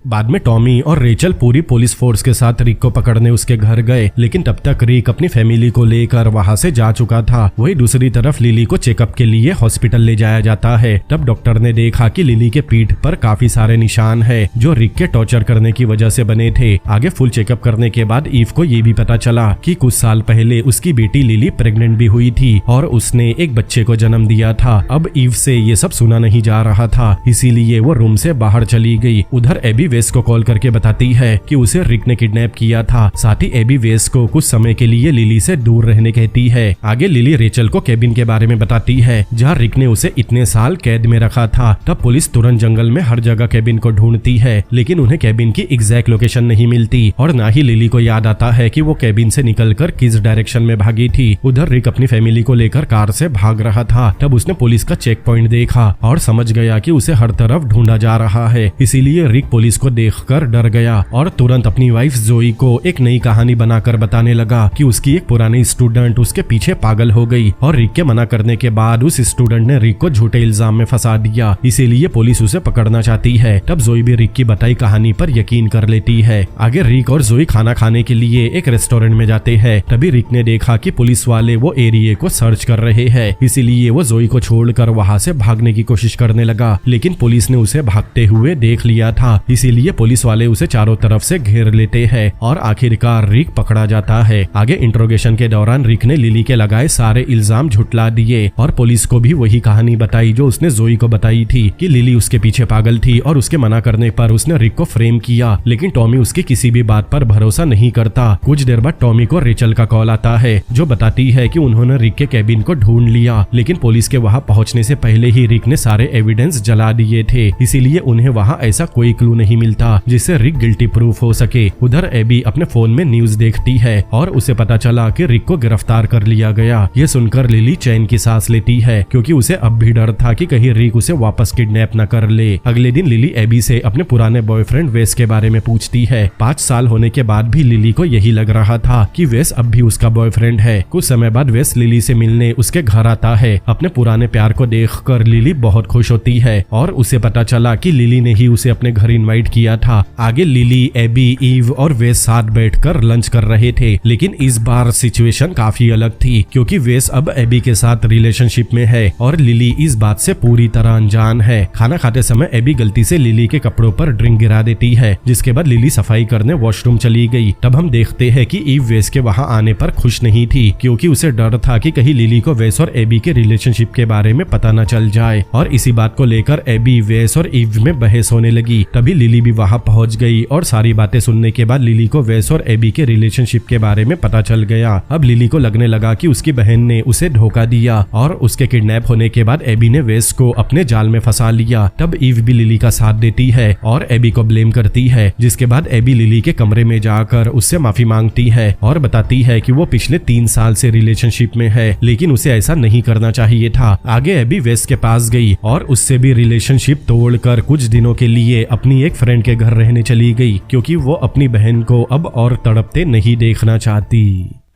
बाद में टॉमी और रेचल पूरी पुलिस फोर्स के साथ रिक को पकड़ने उसके घर गए, लेकिन तब तक रिक अपनी फैमिली को लेकर वहां से जा चुका था। वही दूसरी तरफ लिली को चेकअप के लिए हॉस्पिटल ले जाया जाता है। तब डॉक्टर ने देखा कि लिली के पीठ पर काफी सारे निशान है जो रिक के टॉर्चर करने की वजह से बने थे। आगे फुल चेकअप करने के बाद ईव को ये भी पता चला कि कुछ साल पहले उसकी बेटी लिली प्रेग्नेंट भी हुई थी और उसने एक बच्चे को जन्म दिया था। अब ईव से ये सब सुना नहीं जा रहा था, इसीलिए वो रूम से बाहर चली गई। उधर एबी वेस को कॉल करके बताती है कि उसे रिक ने किडनैप किया था। साथ ही एबी वेस को कुछ समय के लिए लिली से दूर रहने कहती है। आगे लिली रेचल को केबिन के बारे में बताती है जहाँ रिक ने उसे इतने साल कैद में रखा था। तब पुलिस तुरंत जंगल में हर जगह केबिन को ढूंढती है, लेकिन उन्हें केबिन की एग्जैक्ट लोकेशन नहीं मिलती और ना ही लिली को याद आता है कि वो केबिन से निकलकर किस डायरेक्शन में भागी थी। उधर रिक अपनी फैमिली को लेकर कार से भाग रहा था। तब उसने पुलिस का चेक पॉइंट देखा और समझ गया कि उसे हर तरफ ढूंढा जा रहा है। इसीलिए रिक पुलिस को देखकर डर गया और तुरंत अपनी वाइफ जोई को एक नई कहानी बनाकर बताने लगा कि उसकी एक पुरानी स्टूडेंट उसके पीछे पागल हो गई और रिक के मना करने के बाद उस स्टूडेंट ने रिक को झूठे इल्जाम में फंसा दिया। इसीलिए पुलिस उसे पकड़ना चाहती है। तब जोई भी रिक की बताई कहानी पर यकीन कर लेती है। आगे रिक और जोई खाना खाने के लिए एक रेस्टोरेंट में जाते हैं। तभी रिक ने देखा कि पुलिस वाले वो एरिया को सर्च कर रहे हैं, इसीलिए वो जोई को छोड़कर वहाँ से भागने की कोशिश करने लगा, लेकिन पुलिस ने उसे भागते हुए देख लिया था। इसीलिए इसीलिए पुलिस वाले उसे चारों तरफ से घेर लेते हैं और आखिरकार रिक पकड़ा जाता है। आगे इंट्रोगेशन के दौरान रिक ने लिली के लगाए सारे इल्जाम झुटला दिए और पुलिस को भी वही कहानी बताई जो उसने जोई को बताई थी कि लिली उसके पीछे पागल थी और उसके मना करने पर उसने रिक को फ्रेम किया। लेकिन टॉमी उसकी किसी भी बात पर भरोसा नहीं करता। कुछ देर बाद टॉमी को रेचल का कॉल आता है जो बताती है कि उन्होंने रिक के कैबिन को ढूंढ लिया, लेकिन पुलिस के वहां पहुंचने से पहले ही रिक ने सारे एविडेंस जला दिए थे, इसीलिए उन्हें वहां ऐसा कोई क्लू नहीं मिलता जिससे रिक गिल्टी प्रूफ हो सके। उधर एबी अपने फोन में न्यूज देखती है और उसे पता चला कि रिक को गिरफ्तार कर लिया गया। ये सुनकर लिली चैन की सांस लेती है क्योंकि उसे अब भी डर था कि कहीं रिक उसे वापस किडनैप न कर ले। अगले दिन लिली एबी से अपने पुराने बॉयफ्रेंड वेस के बारे में पूछती है। 5 साल होने के बाद भी लिली को यही लग रहा था कि वेस अब भी उसका बॉयफ्रेंड है। कुछ समय बाद वेस लिली से मिलने उसके घर आता है। अपने पुराने प्यार को देखकर लिली बहुत खुश होती है और उसे पता चला कि लिली ने ही उसे अपने घर इनवाइट किया था। आगे लिली, एबी, ईव और वेस साथ बैठकर लंच कर रहे थे, लेकिन इस बार सिचुएशन काफी अलग थी क्योंकि वेस अब एबी के साथ रिलेशनशिप में है और लिली इस बात से पूरी तरह अनजान है। खाना खाते समय एबी गलती से लिली के कपड़ों पर ड्रिंक गिरा देती है, जिसके बाद लिली सफाई करने वॉशरूम चली गई। तब हम देखते हैं कि ईव वेस के वहां आने पर खुश नहीं थी क्योंकि उसे डर था कि कहीं लिली को वेस और एबी के रिलेशनशिप के बारे में पता न चल जाए और इसी बात को लेकर एबी, वेस और ईव में बहस होने लगी। तभी लिली भी वहां पहुंच गई और सारी बातें सुनने के बाद लिली को वेस और एबी के रिलेशनशिप के बारे में पता चल गया। अब लिली को लगने लगा कि उसकी बहन ने उसे धोखा दिया और उसके किडनैप होने के बाद एबी ने वेस को अपने जाल में फंसा लिया। तब ईव भी लिली का साथ देती है और एबी को ब्लेम करती है, जिसके बाद एबी लिली के कमरे में जाकर उससे माफी मांगती है और बताती है कि वो पिछले 3 साल से रिलेशनशिप में है, लेकिन उसे ऐसा नहीं करना चाहिए था। आगे एबी वेस के पास गई और उससे भी रिलेशनशिप तोड़कर कुछ दिनों के लिए अपनी एक फ्रेंड के घर रहने चली गई क्योंकि वो अपनी बहन को अब और तड़पते नहीं देखना चाहती।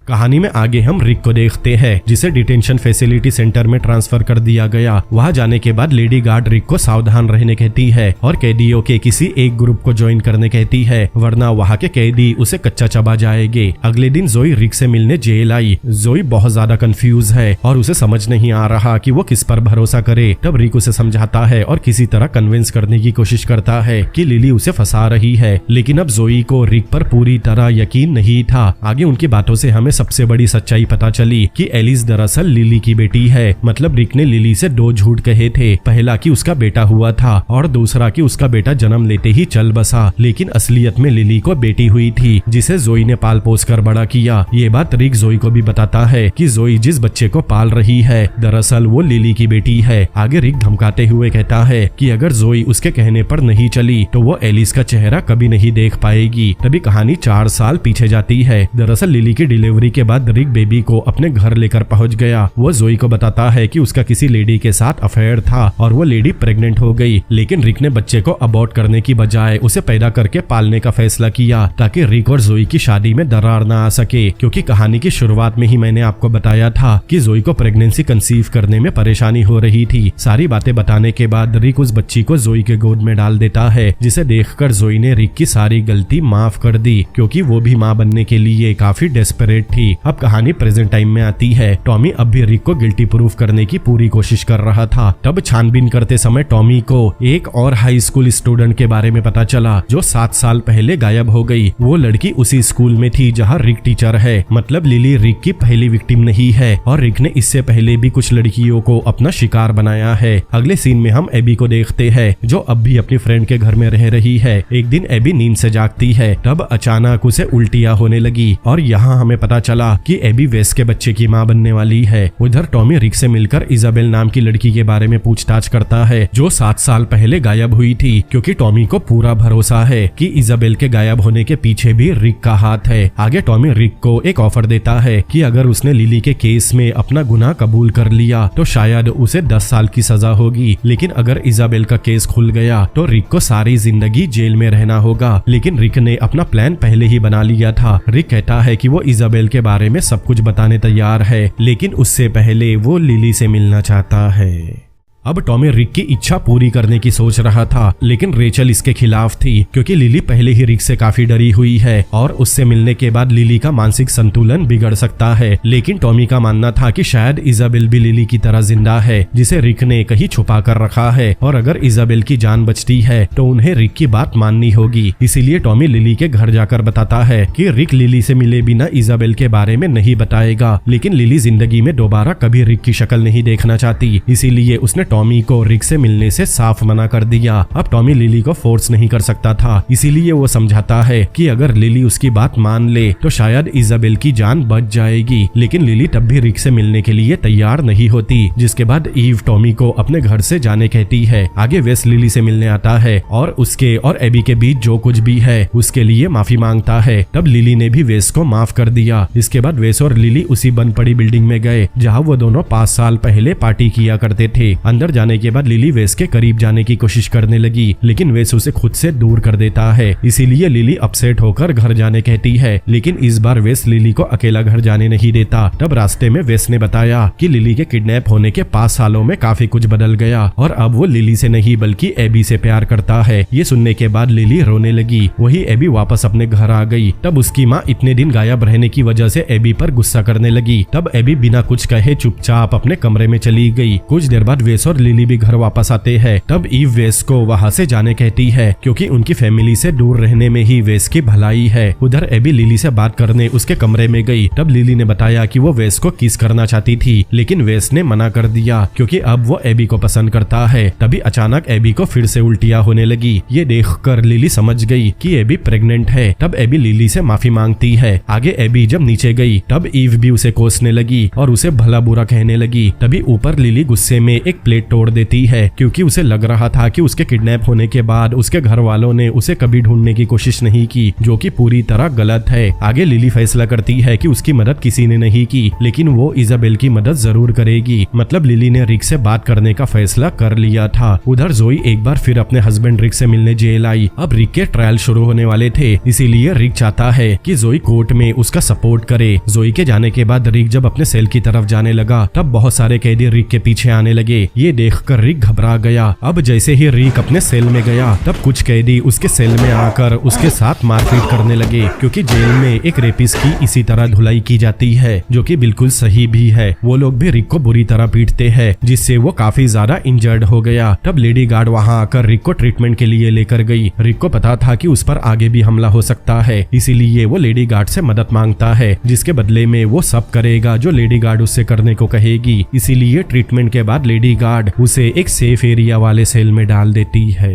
कहानी में आगे हम रिक को देखते हैं जिसे डिटेंशन फैसिलिटी सेंटर में ट्रांसफर कर दिया गया। वहां जाने के बाद लेडी गार्ड रिक को सावधान रहने कहती है और कैदियों के किसी एक ग्रुप को ज्वाइन करने कहती है, वरना वहां के कैदी उसे कच्चा चबा जाएंगे। अगले दिन जोई रिक से मिलने जेल आई। जोई बहुत ज्यादा कंफ्यूज है और उसे समझ नहीं आ रहा कि वो किस पर भरोसा करे। तब रिक उसे समझाता है और किसी तरह कन्विंस करने की कोशिश करता है कि लिली उसे फंसा रही है, लेकिन अब जोई को रिक पर पूरी तरह यकीन नहीं था। आगे उनकी बातों से हमें सबसे बड़ी सच्चाई पता चली कि एलिस दरअसल लिली की बेटी है। मतलब रिक ने लिली से 2 झूठ कहे थे, पहला कि उसका बेटा हुआ था और दूसरा कि उसका बेटा जन्म लेते ही चल बसा, लेकिन असलियत में लिली को बेटी हुई थी जिसे जोई ने पाल पोस कर बड़ा किया। ये बात रिक जोई को भी बताता है कि जोई जिस बच्चे को पाल रही है दरअसल वो लिली की बेटी है। आगे रिक धमकाते हुए कहता है कि अगर जोई उसके कहने पर नहीं चली तो वो एलिस का चेहरा कभी नहीं देख पाएगी। तभी कहानी 4 साल पीछे जाती है। दरअसल लिली की डिलीवरी के बाद रिक बेबी को अपने घर लेकर पहुंच गया। वो जोई को बताता है कि उसका किसी लेडी के साथ अफेयर था और वो लेडी प्रेग्नेंट हो गई, लेकिन रिक ने बच्चे को अबॉर्ट करने की बजाय उसे पैदा करके पालने का फैसला किया ताकि रिक और जोई की शादी में दरार न आ सके। क्योंकि कहानी की शुरुआत में ही मैंने आपको बताया था कि जोई को प्रेगनेंसी कंसीव करने में परेशानी हो रही थी। सारी बातें बताने के बाद रिक उस बच्ची को जोई के गोद में डाल देता है, जिसे देखकर जोई ने रिक की सारी गलती माफ कर दी क्योंकि वो भी माँ बनने के लिए काफी डेस्परेट थी। अब कहानी प्रेजेंट टाइम में आती है। टॉमी अब भी रिक को गिल्टी प्रूफ करने की पूरी कोशिश कर रहा था। तब छानबीन करते समय टॉमी को एक और हाई स्कूल स्टूडेंट के बारे में पता चला जो 7 साल पहले गायब हो गई। वो लड़की उसी स्कूल में थी जहाँ रिक टीचर है। मतलब लिली रिक की पहली विक्टिम नहीं है और रिक ने इससे पहले भी कुछ लड़कियों को अपना शिकार बनाया है। अगले सीन में हम एबी को देखते हैं जो अब भी अपनी फ्रेंड के घर में रह रही है। एक दिन एबी नींद से जागती है, तब अचानक उसे उल्टियां होने लगी और यहाँ हमें पता चला कि एबी वेस के बच्चे की मां बनने वाली है। उधर टॉमी रिक से मिलकर इजाबेल नाम की लड़की के बारे में पूछताछ करता है जो 7 साल पहले गायब हुई थी, क्योंकि टॉमी को पूरा भरोसा है कि इजाबेल के गायब होने के पीछे भी रिक का हाथ है। आगे टॉमी रिक को एक ऑफर देता है कि अगर उसने लिली के केस में अपना गुनाह कबूल कर लिया तो शायद उसे 10 साल की सजा होगी, लेकिन अगर इजाबेल का केस खुल गया तो रिक को सारी जिंदगी जेल में रहना होगा। लेकिन रिक ने अपना प्लान पहले ही बना लिया था। रिक कहता है कि वो इजाबेल के बारे में सब कुछ बताने तैयार है, लेकिन उससे पहले वो लिली से मिलना चाहता है। अब टॉमी रिक की इच्छा पूरी करने की सोच रहा था, लेकिन रेचल इसके खिलाफ थी क्योंकि लिली पहले ही रिक से काफी डरी हुई है और उससे मिलने के बाद लिली का मानसिक संतुलन बिगड़ सकता है। लेकिन टॉमी का मानना था कि शायद इजाबेल भी लिली की तरह जिंदा है, जिसे रिक ने कहीं छुपा कर रखा है, और अगर इजाबेल की जान बचती है तो उन्हें रिक की बात माननी होगी। इसीलिए टॉमी लिली के घर जाकर बताता है कि रिक लिली से मिले बिना इजाबेल के बारे में नहीं बताएगा, लेकिन लिली जिंदगी में दोबारा कभी रिक की शक्ल नहीं देखना चाहती, इसीलिए उसने टॉमी को रिक से मिलने से साफ मना कर दिया। अब टॉमी लिली को फोर्स नहीं कर सकता था, इसीलिए वो समझाता है कि अगर लिली उसकी बात मान ले तो शायद इजाबेल की जान बच जाएगी। लेकिन लिली तब भी रिक से मिलने के लिए तैयार नहीं होती, जिसके बाद ईव टॉमी को अपने घर से जाने कहती है। आगे वेस लिली से मिलने आता है और उसके और एबी के बीच जो कुछ भी है उसके लिए माफी मांगता है। तब लिली ने भी वेस को माफ कर दिया। इसके बाद वेस और लिली उसी बंद पड़ी बिल्डिंग में गए जहाँ वो दोनों 5 साल पहले पार्टी किया करते थे। अंदर जाने के बाद लिली वेस के करीब जाने की कोशिश करने लगी, लेकिन वेस उसे खुद से दूर कर देता है। इसीलिए लिली अपसेट होकर घर जाने कहती है, लेकिन इस बार वेस लिली को अकेला घर जाने नहीं देता। तब रास्ते में वेस ने बताया कि लिली के किडनैप होने के 5 सालों में काफी कुछ बदल गया और अब वो लिली से नहीं बल्कि एबी से प्यार करता है। ये सुनने के बाद लिली रोने लगी। वही एबी वापस अपने घर आ गई। तब उसकी माँ इतने दिन गायब रहने की वजह से एबी पर गुस्सा करने लगी। तब एबी बिना कुछ कहे चुपचाप अपने कमरे में चली गई। कुछ देर बाद वेस और लिली भी घर वापस आते हैं। तब ईव वेस को वहाँ से जाने कहती है क्योंकि उनकी फैमिली से दूर रहने में ही वेस की भलाई है। उधर एबी लिली से बात करने उसके कमरे में गई। तब लिली ने बताया कि वो वेस को किस करना चाहती थी, लेकिन वेस ने मना कर दिया क्योंकि अब वो एबी को पसंद करता है। तभी अचानक एबी को फिर से उल्टियाँ होने लगी। ये देखकर लिली समझ गई कि एबी प्रेग्नेंट है। तब एबी लिली से माफी मांगती है। आगे एबी जब नीचे गई तब ईव भी उसे कोसने लगी और उसे भला बुरा कहने लगी। तभी ऊपर लिली गुस्से में एक प्लेट तोड़ देती है क्योंकि उसे लग रहा था कि उसके किडनैप होने के बाद उसके घर वालों ने उसे कभी ढूंढने की कोशिश नहीं की, जो कि पूरी तरह गलत है। आगे लिली फैसला करती है कि उसकी मदद किसी ने नहीं की, लेकिन वो इजाबेल की मदद जरूर करेगी। मतलब लिली ने रिक से बात करने का फैसला कर लिया था। उधर जोई एक बार फिर अपने हस्बैंड रिक से मिलने जेल आई। अब रिक के ट्रायल शुरू होने वाले थे, इसीलिए रिक चाहता है कि जोई कोर्ट में उसका सपोर्ट करे। जोई के जाने के बाद रिक जब अपने सेल की तरफ जाने लगा तब बहुत सारे कैदी रिक के पीछे आने लगे। ये देखकर रिक घबरा गया। अब जैसे ही रिक अपने सेल में गया तब कुछ कैदी उसके सेल में आकर उसके साथ मारपीट करने लगे, क्योंकि जेल में एक रेपिस्ट की इसी तरह धुलाई की जाती है, जो कि बिल्कुल सही भी है। वो लोग भी रिक को बुरी तरह पीटते हैं, जिससे वो काफी ज्यादा इंजर्ड हो गया। तब लेडी गार्ड वहाँ आकर रिक को ट्रीटमेंट के लिए लेकर गई। रिक को पता था कि उस पर आगे भी हमला हो सकता है, इसीलिए वो लेडी गार्ड से मदद मांगता है, जिसके बदले में वो सब करेगा जो लेडी गार्ड उससे करने को कहेगी। इसीलिए ट्रीटमेंट के बाद लेडी गार्ड उसे एक सेफ एरिया वाले सेल में डाल देती है।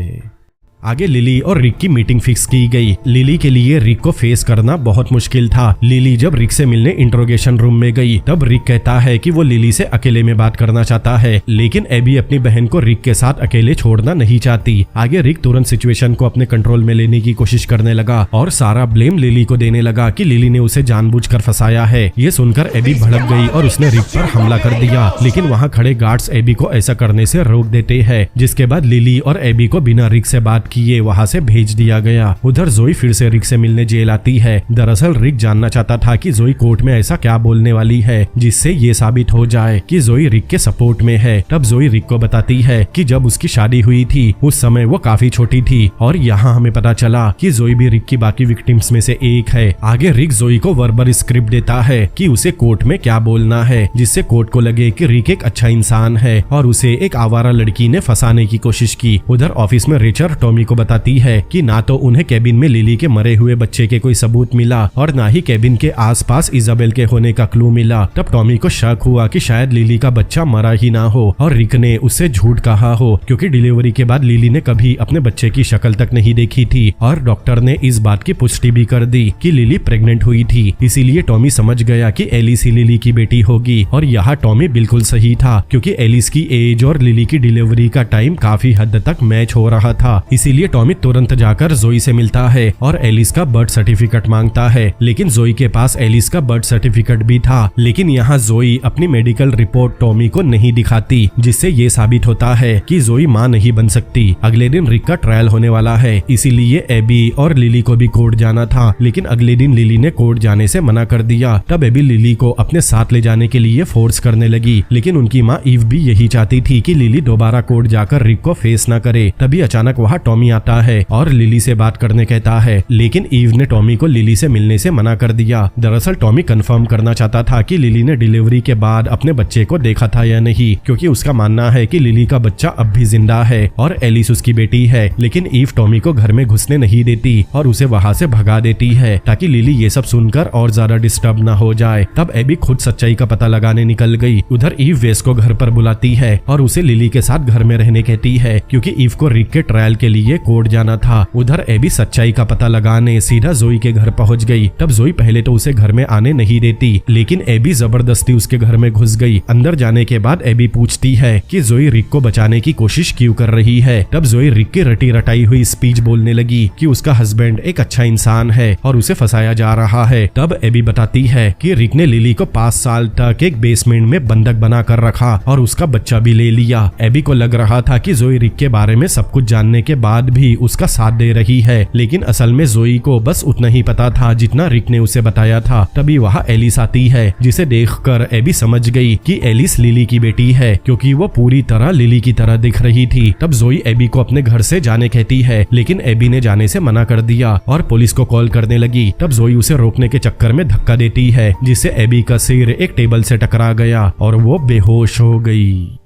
आगे लिली और रिक की मीटिंग फिक्स की गई। लिली के लिए रिक को फेस करना बहुत मुश्किल था। लिली जब रिक से मिलने इंट्रोगेशन रूम में गई तब रिक कहता है कि वो लिली से अकेले में बात करना चाहता है, लेकिन एबी अपनी बहन को रिक के साथ अकेले छोड़ना नहीं चाहती। आगे रिक तुरंत सिचुएशन को अपने कंट्रोल में लेने की कोशिश करने लगा और सारा ब्लेम लिली को देने लगा कि लिली ने उसे जानबूझकर फंसाया है। ये सुनकर एबी भड़क गई और उसने रिक पर हमला कर दिया, लेकिन वहाँ खड़े गार्ड्स एबी को ऐसा करने से रोक देते हैं, जिसके बाद लिली और एबी को बिना रिक से बात किए वहाँ से भेज दिया गया। उधर जोई फिर से रिक से मिलने जेल आती है। दरअसल रिक जानना चाहता था कि जोई कोर्ट में ऐसा क्या बोलने वाली है जिससे ये साबित हो जाए कि जोई रिक के सपोर्ट में है। तब जोई रिक को बताती है कि जब उसकी शादी हुई थी उस समय वो काफी छोटी थी, और यहाँ हमें पता चला कि जोई भी रिक की बाकी विक्टिम्स में से एक है। आगे रिक जोई को वर्बल स्क्रिप्ट देता है कि उसे कोर्ट में क्या बोलना है, जिससे कोर्ट को लगे कि रिक एक अच्छा इंसान है और उसे एक आवारा लड़की ने फंसाने की कोशिश की। उधर ऑफिस में रेचल टॉमी को बताती है कि ना तो उन्हें केबिन में लिली के मरे हुए बच्चे के कोई सबूत मिला और ना ही केबिन के आसपास इजाबेल के होने का क्लू मिला। तब टॉमी को शक हुआ कि शायद लिली का बच्चा मरा ही ना हो और रिक ने उससे झूठ कहा हो, क्योंकि डिलीवरी के बाद लिली ने कभी अपने बच्चे की शक्ल तक नहीं देखी थी और डॉक्टर ने इस बात की पुष्टि भी कर दी कि लिली प्रेग्नेंट हुई थी। इसीलिए टॉमी समझ गया कि एलिस ही लिली की बेटी होगी, और यहाँ टॉमी बिल्कुल सही था क्योंकि एलिस की एज और लिली की डिलीवरी का टाइम काफी हद तक मैच हो रहा था। इसी इसीलिए टॉमी तुरंत जाकर जोई से मिलता है और एलिस का बर्थ सर्टिफिकेट मांगता है। लेकिन जोई के पास एलिस का बर्थ सर्टिफिकेट भी था, लेकिन यहाँ जोई अपनी मेडिकल रिपोर्ट टॉमी को नहीं दिखाती, जिससे ये साबित होता है कि जोई माँ नहीं बन सकती। अगले दिन रिक का ट्रायल होने वाला है, इसीलिए एबी और लिली को भी कोर्ट जाना था, लेकिन अगले दिन लिली ने कोर्ट जाने से मना कर दिया। तब एबी लिली को अपने साथ ले जाने के लिए फोर्स करने लगी, लेकिन उनकी माँ ईव भी यही चाहती थी कि लिली दोबारा कोर्ट जाकर रिक को फेस न करे। तभी अचानक वहाँ टॉमी आता है और लिली से बात करने कहता है, लेकिन ईव ने टॉमी को लिली से मिलने से मना कर दिया। दरअसल टॉमी कंफर्म करना चाहता था कि लिली ने डिलीवरी के बाद अपने बच्चे को देखा था या नहीं, क्योंकि उसका मानना है कि लिली का बच्चा अब भी जिंदा है और एलिस उसकी बेटी है। लेकिन ईव टॉमी को घर में घुसने नहीं देती और उसे वहाँ से भगा देती है, ताकि लिली ये सब सुनकर और ज्यादा डिस्टर्ब न हो जाए। तब एबी खुद सच्चाई का पता लगाने निकल गई। उधर ईव वेस को घर पर बुलाती है और उसे लिली के साथ घर में रहने कहती है, क्योंकि ईव को रिक के ट्रायल के लिए कोर्ट जाना था। उधर एबी सच्चाई का पता लगाने सीधा जोई के घर पहुंच गई। तब जोई पहले तो उसे घर में आने नहीं देती, लेकिन एबी जबरदस्ती उसके घर में घुस गई। अंदर जाने के बाद एबी पूछती है कि जोई रिक को बचाने की कोशिश क्यों कर रही है। तब जोई रिक की रटी रटाई हुई स्पीच बोलने लगी कि उसका हस्बैंड एक अच्छा इंसान है और उसे फंसाया जा रहा है। तब एबी बताती है कि रिक ने लिली को 5 साल तक एक बेसमेंट में बंधक बना कर रखा और उसका बच्चा भी ले लिया। एबी को लग रहा था कि जोई रिक के बारे में सब कुछ जानने के बाद भी उसका साथ दे रही है, लेकिन असल में जोई को बस उतना ही पता था जितना रिक ने उसे बताया था। तभी वहाँ एलिस आती है, जिसे देखकर एबी समझ गई कि एलिस लिली की बेटी है, क्योंकि वो पूरी तरह लिली की तरह दिख रही थी। तब जोई एबी को अपने घर से जाने कहती है, लेकिन एबी ने जाने से मना कर दिया और पुलिस को कॉल करने लगी। तब जोई उसे रोकने के चक्कर में धक्का देती है, जिससे एबी का सिर एक टेबल से टकरा गया और वो बेहोश हो गई।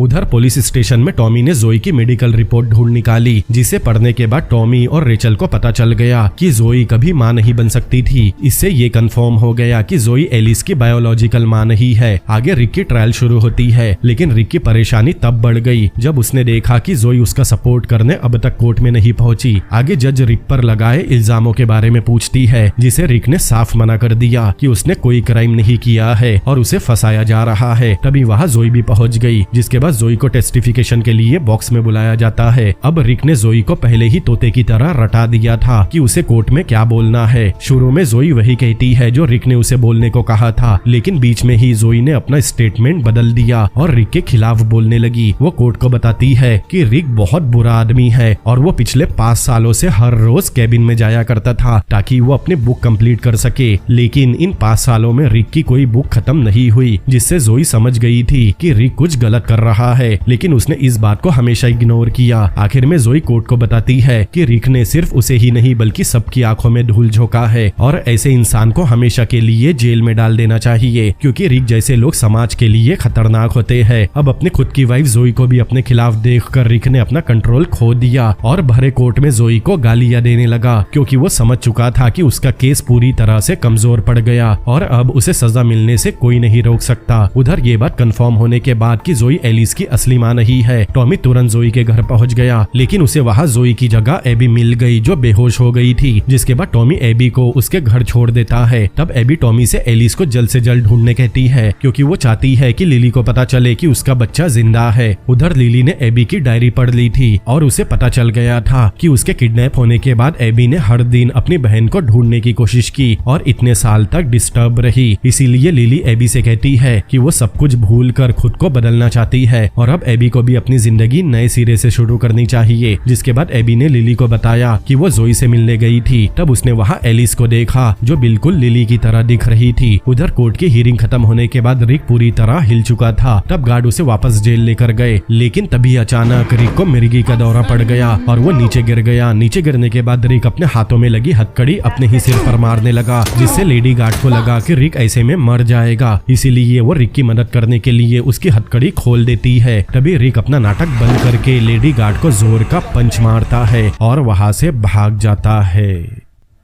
उधर पुलिस स्टेशन में टॉमी ने जोई की मेडिकल रिपोर्ट ढूंढ निकाली, जिसे पढ़ने के बाद टॉमी और रेचल को पता चल गया कि जोई कभी मां नहीं बन सकती थी। इससे ये कंफर्म हो गया कि जोई एलिस की बायोलॉजिकल मां नहीं है। आगे रिक की ट्रायल शुरू होती है, लेकिन रिक की परेशानी तब बढ़ गई जब उसने देखा कि जोई उसका सपोर्ट करने अब तक कोर्ट में नहीं पहुंची। आगे जज रिक पर लगाए इल्जामों के बारे में पूछती है, जिसे रिक ने साफ मना कर दिया कि उसने कोई क्राइम नहीं किया है और उसे फंसाया जा रहा है। तभी वहाँ जोई भी पहुंच गई, जिसके बाद जोई को टेस्टिफिकेशन के लिए बॉक्स में बुलाया जाता है। अब रिक ने जोई को पहले ही तोते की तरह रटा दिया था कि उसे कोर्ट में क्या बोलना है। शुरू में जोई वही कहती है जो रिक ने उसे बोलने को कहा था, लेकिन बीच में ही जोई ने अपना स्टेटमेंट बदल दिया और रिक के खिलाफ बोलने लगी। वो कोर्ट को बताती है कि रिक बहुत बुरा आदमी है और वो पिछले 5 सालों से हर रोज कैबिन में जाया करता था ताकि वो अपनी बुक कंप्लीट कर सके। लेकिन इन 5 सालों में रिक की कोई बुक खत्म नहीं हुई, जिससे जोई समझ गई थी कि रिक कुछ गलत कर रहा है, लेकिन उसने इस बात को हमेशा इग्नोर किया। आखिर में जोई कोर्ट को बताती है कि रिक ने सिर्फ उसे ही नहीं बल्कि सबकी आंखों में धूल झोंका है और ऐसे इंसान को हमेशा के लिए जेल में डाल देना चाहिए, क्योंकि रिक जैसे लोग समाज के लिए खतरनाक होते हैं। अब अपने खुद की वाइफ जोई को भी अपने खिलाफ देखकर रिक ने अपना कंट्रोल खो दिया और भरे कोर्ट में जोई को गालियां देने लगा, क्योंकि वो समझ चुका था कि उसका केस पूरी तरह से कमजोर पड़ गया और अब उसे सजा मिलने से कोई नहीं रोक सकता। उधर ये बात कंफर्म होने के बाद कि जोई एलिस की असली मां नहीं है, टॉमी तुरंत जोई के घर पहुंच गया, लेकिन उसे वहां जोई की जगह एबी मिल गई जो बेहोश हो गई थी। जिसके बाद टॉमी एबी को उसके घर छोड़ देता है। तब एबी टॉमी से एलिस को जल्द से जल्द ढूंढने कहती है, क्योंकि वो चाहती है कि लिली को पता चले कि उसका बच्चा जिंदा है। उधर लिली ने एबी की डायरी पढ़ ली थी और उसे पता चल गया था कि उसके किडनैप होने के बाद एबी ने हर दिन अपनी बहन को ढूंढने की कोशिश की और इतने साल तक डिस्टर्ब रही। इसीलिए लिली एबी से कहती है कि वो सब कुछ भूल कर खुद को बदलना चाहती है और अब एबी को भी अपनी जिंदगी नए सिरे से शुरू करनी चाहिए। जिसके बाद एबी ने लिली को बताया कि वो जोई से मिलने गई थी। तब उसने वहाँ एलिस को देखा जो बिल्कुल लिली की तरह दिख रही थी। उधर कोर्ट की हियरिंग खत्म होने के बाद रिक पूरी तरह हिल चुका था। तब गार्ड उसे वापस जेल लेकर गए, लेकिन तभी अचानक रिक को मिर्गी का दौरा पड़ गया और वो नीचे गिर गया। नीचे गिरने के बाद रिक अपने हाथों में लगी हथकड़ी अपने ही सिर पर मारने लगा, जिससे लेडी गार्ड को लगा कि रिक ऐसे में मर जाएगा। इसीलिए वो रिक की मदद करने के लिए उसकी हथकड़ी खोल देती है। तभी रिक अपना नाटक बंद करके लेडी गार्ड को जोर का पंच मारता है और वहाँ से भाग जाता है।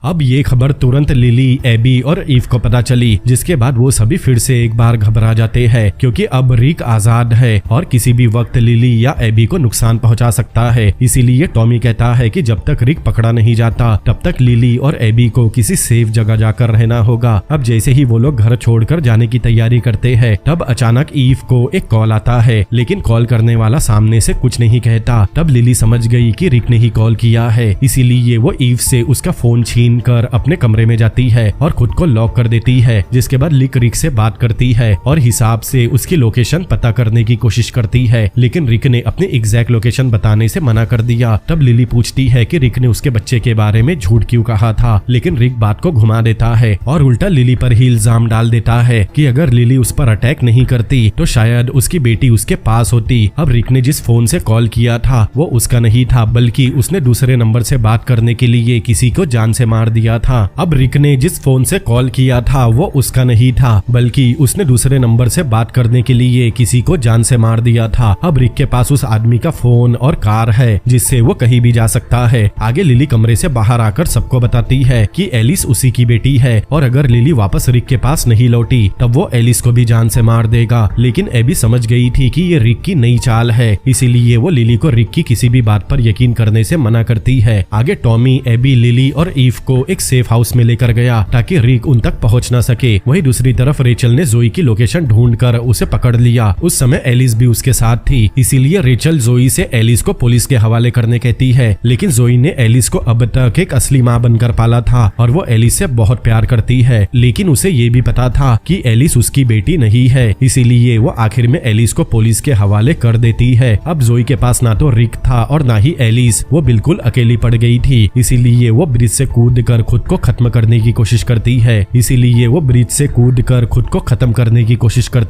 अब ये खबर तुरंत लिली, एबी और ईव को पता चली, जिसके बाद वो सभी फिर से एक बार घबरा जाते हैं क्योंकि अब रिक आजाद है और किसी भी वक्त लिली या एबी को नुकसान पहुंचा सकता है। इसीलिए टॉमी कहता है कि जब तक रिक पकड़ा नहीं जाता तब तक लिली और एबी को किसी सेफ जगह जाकर रहना होगा। अब जैसे ही वो लोग घर छोड़कर जाने की तैयारी करते हैं तब अचानक ईव को एक कॉल आता है, लेकिन कॉल करने वाला सामने से कुछ नहीं कहता। तब लिली समझ गई कि रिक ने ही कॉल किया है, इसीलिए वो ईव से उसका फोन छीन कर अपने कमरे में जाती है और खुद को लॉक कर देती है। जिसके बाद रिक से बात करती है और हिसाब से उसकी लोकेशन पता करने की कोशिश करती है, लेकिन रिक ने अपनी एग्जैक्ट लोकेशन बताने से मना कर दिया। तब लिली पूछती है कि रिक ने उसके बच्चे के बारे में झूठ क्यों कहा था, लेकिन रिक बात को घुमा देता है और उल्टा लिली पर ही इल्जाम डाल देता है कि अगर लिली उस पर अटैक नहीं करती तो शायद उसकी बेटी उसके पास होती। अब रिक ने जिस फोन से कॉल किया था वो उसका नहीं था, बल्कि उसने दूसरे नंबर से बात करने के लिए किसी को जान से मार दिया था। अब रिक ने जिस फोन से कॉल किया था वो उसका नहीं था, बल्कि उसने दूसरे नंबर से बात करने के लिए किसी को जान से मार दिया था। अब रिक के पास उस आदमी का फोन और कार है जिससे वो कहीं भी जा सकता है। आगे लिली कमरे से बाहर आकर सबको बताती है कि एलिस उसी की बेटी है और अगर लिली वापस रिक के पास नहीं लौटी तब वो एलिस को भी जान से मार देगा। लेकिन एबी समझ गई थी कि ये रिक की नई चाल है, इसीलिए वो लिली को रिक की किसी भी बात पर यकीन करने से मना करती है। आगे टॉमी, एबी, लिली और ईव को एक सेफ हाउस में लेकर गया ताकि रिक उन तक पहुंच न सके। वहीं दूसरी तरफ रेचल ने जोई की लोकेशन ढूंढकर उसे पकड़ लिया। उस समय एलिस भी उसके साथ थी, इसीलिए रेचल जोई से एलिस को पुलिस के हवाले करने कहती है। लेकिन जोई ने एलिस को अब तक एक असली माँ बनकर पाला था और वो एलिस से बहुत प्यार करती है, लेकिन उसे ये भी पता था कि एलिस उसकी बेटी नहीं है, इसीलिए वो आखिर में एलिस को पुलिस के हवाले कर देती है। अब जोई के पास ना तो रिक था और ना ही एलिस, वो बिल्कुल अकेली पड़ गई थी, इसीलिए वो ब्रिज से कूद कर खुद को खत्म करने की कोशिश करती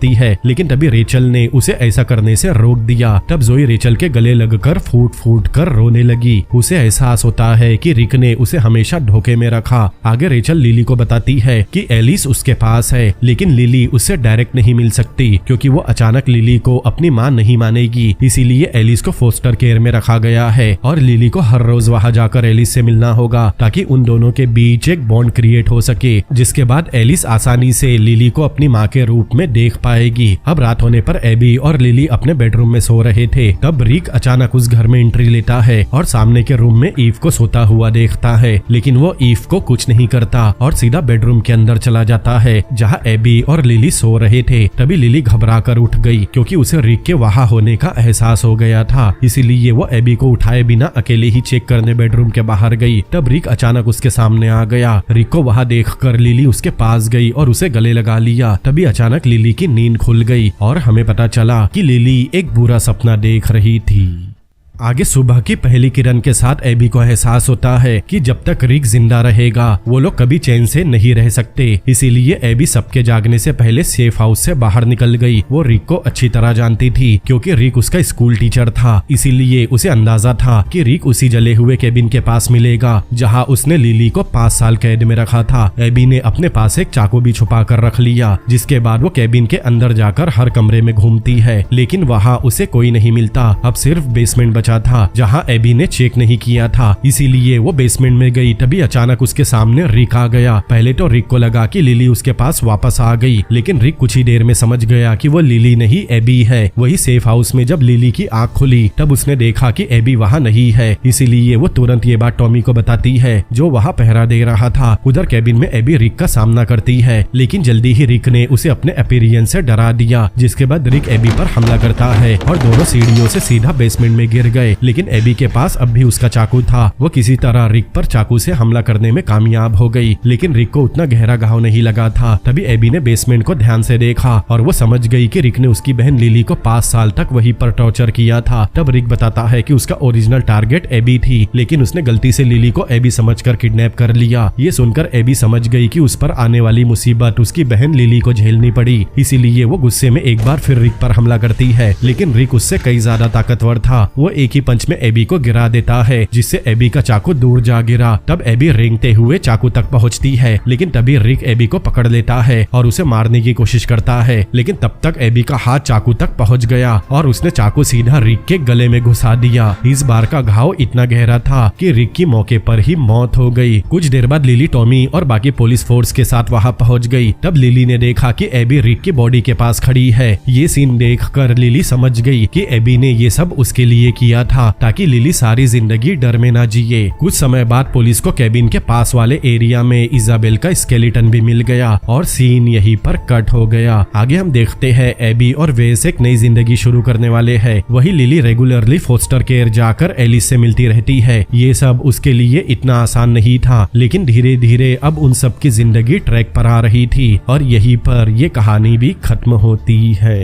है। लेकिन तभी रेचल ने उसे ऐसा करने से रोक दिया। तब जोई रेचल के गले लगकर फूट फूट कर रोने लगी। उसे एहसास होता है कि रिक ने उसे हमेशा धोखे में रखा। आगे रेचल लिली को बताती है कि एलिस उसके पास है, लेकिन लिली उससे डायरेक्ट नहीं मिल सकती क्योंकि वो अचानक लिली को अपनी माँ नहीं मानेगी। इसीलिए एलिस को फोस्टर केयर में रखा गया है और लिली को हर रोज वहाँ जाकर एलिस से मिलना होगा ताकि उन दोनों के बीच एक बॉन्ड क्रिएट हो सके, जिसके बाद एलिस आसानी से लिली को अपनी माँ के रूप में देख पाएगी। अब रात होने पर एबी और लिली अपने बेडरूम में सो रहे थे। तब रिक अचानक उस घर में एंट्री लेता है और सामने के रूम में ईव को सोता हुआ देखता है, लेकिन वो ईव को कुछ नहीं करता और सीधा बेडरूम के अंदर चला जाता है जहाँ एबी और लिली सो रहे थे। तभी लिली घबरा कर उठ गई क्योंकि उसे रिक के वहाँ होने का एहसास हो गया था, इसीलिए वो एबी को उठाए बिना अकेले ही चेक करने बेडरूम के बाहर गई। तब रिक अचानक उसके सामने आ गया। रिक को वहाँ देखकर लिली उसके पास गई और उसे गले लगा लिया। तभी अचानक लिली की नींद खुल गई और हमें पता चला कि लिली एक बुरा सपना देख रही थी। आगे सुबह की पहली किरण के साथ एबी को एहसास होता है कि जब तक रिक जिंदा रहेगा वो लोग कभी चैन से नहीं रह सकते, इसीलिए एबी सबके जागने से पहले सेफ हाउस से बाहर निकल गई। वो रिक को अच्छी तरह जानती थी क्योंकि रिक उसका स्कूल टीचर था, इसीलिए उसे अंदाजा था कि रिक उसी जले हुए केबिन के पास मिलेगा जहाँ उसने लिली को 5 साल कैद में रखा था। एबी ने अपने पास एक चाकू भी छुपा कर रख लिया, जिसके बाद वो केबिन के अंदर जाकर हर कमरे में घूमती है, लेकिन वहाँ उसे कोई नहीं मिलता। अब सिर्फ बेसमेंट बचा था जहां एबी ने चेक नहीं किया था, इसीलिए वो बेसमेंट में गई। तभी अचानक उसके सामने रिक आ गया। पहले तो रिक को लगा कि लिली उसके पास वापस आ गई, लेकिन रिक कुछ ही देर में समझ गया कि वो लिली नहीं एबी है। वही सेफ हाउस में जब लिली की आंख खुली तब उसने देखा कि एबी वहाँ नहीं है, इसीलिए वो तुरंत ये बात टॉमी को बताती है जो वहाँ पहरा दे रहा था। उधर केबिन में एबी रिक का सामना करती है, लेकिन जल्दी ही रिक ने उसे अपने अपीयरेंस से डरा दिया, जिसके बाद रिक एबी पर हमला करता है और दोनों सीढ़ियों से सीधा बेसमेंट में गिर गए। लेकिन एबी के पास अब भी उसका चाकू था। वो किसी तरह रिक पर चाकू से हमला करने में कामयाब हो गई, लेकिन रिक को उतना गहरा घाव नहीं लगा था। तभी एबी ने बेसमेंट को ध्यान से देखा और वो समझ गई कि रिक ने उसकी बहन लिली को 5 साल तक वहीं पर टॉर्चर किया था। तब रिक बताता है कि उसका ओरिजिनल टारगेट एबी थी, लेकिन उसने गलती से लिली को एबी समझकर किडनैप कर लिया। ये सुनकर एबी समझ गई कि उस पर आने वाली मुसीबत उसकी बहन लिली को झेलनी पड़ी, इसीलिए वो गुस्से में एक बार फिर रिक पर हमला करती है, लेकिन रिक उससे कई ज्यादा ताकतवर था। वो एक ही पंच में एबी को गिरा देता है, जिससे एबी का चाकू दूर जा गिरा। तब एबी रेंगते हुए चाकू तक पहुंचती है, लेकिन तभी रिक एबी को पकड़ लेता है और उसे मारने की कोशिश करता है, लेकिन तब तक एबी का हाथ चाकू तक पहुंच गया और उसने चाकू सीधा रिक के गले में घुसा दिया। इस बार का घाव इतना गहरा था कि रिक की मौके पर ही मौत हो गई। कुछ देर बाद लिली, टॉमी और बाकी पुलिस फोर्स के साथ वहां पहुंच गई। तब लिली ने देखा कि एबी रिक की बॉडी के पास खड़ी है। ये सीन देखकर लिली समझ गई कि एबी ने ये सब उसके लिए किया था ताकि लिली सारी जिंदगी डर में ना जिए। कुछ समय बाद पुलिस को केबिन के पास वाले एरिया में इजाबेल का स्केलेटन भी मिल गया और सीन यहीं पर कट हो गया। आगे हम देखते हैं एबी और वेस एक नई जिंदगी शुरू करने वाले हैं। वही लिली रेगुलरली फोस्टर केयर जाकर एलिस से मिलती रहती है। ये सब उसके लिए इतना आसान नहीं था, लेकिन धीरे धीरे अब उन सब की जिंदगी ट्रैक पर आ रही थी और यहीं पर ये कहानी भी खत्म होती है।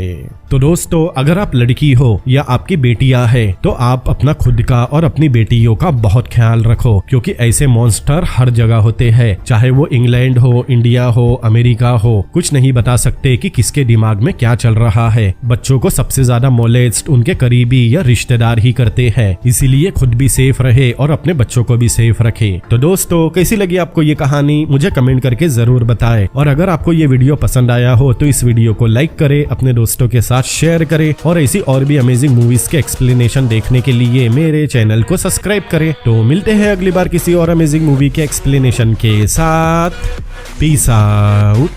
तो दोस्तों, अगर आप लड़की हो या आपकी बेटियां हैं तो आप अपना खुद का और अपनी बेटियों का बहुत ख्याल रखो, क्योंकि ऐसे मॉन्स्टर हर जगह होते हैं। चाहे वो इंग्लैंड हो, इंडिया हो, अमेरिका हो, कुछ नहीं बता सकते कि किसके दिमाग में क्या चल रहा है। बच्चों को सबसे ज्यादा मोलेस्ट उनके करीबी या रिश्तेदार ही करते हैं, इसीलिए खुद भी सेफ रहे और अपने बच्चों को भी सेफ रखे। तो दोस्तों, कैसी लगी आपको ये कहानी मुझे कमेंट करके जरूर बताएं, और अगर आपको ये वीडियो पसंद आया हो तो इस वीडियो को लाइक करें, अपने दोस्तों के साथ शेयर करें और ऐसी और भी अमेजिंग मूवीज के एक्सप्लेनेशन देखने के लिए मेरे चैनल को सब्सक्राइब करें। तो मिलते हैं अगली बार किसी और अमेजिंग मूवी के एक्सप्लेनेशन के साथ। Peace out.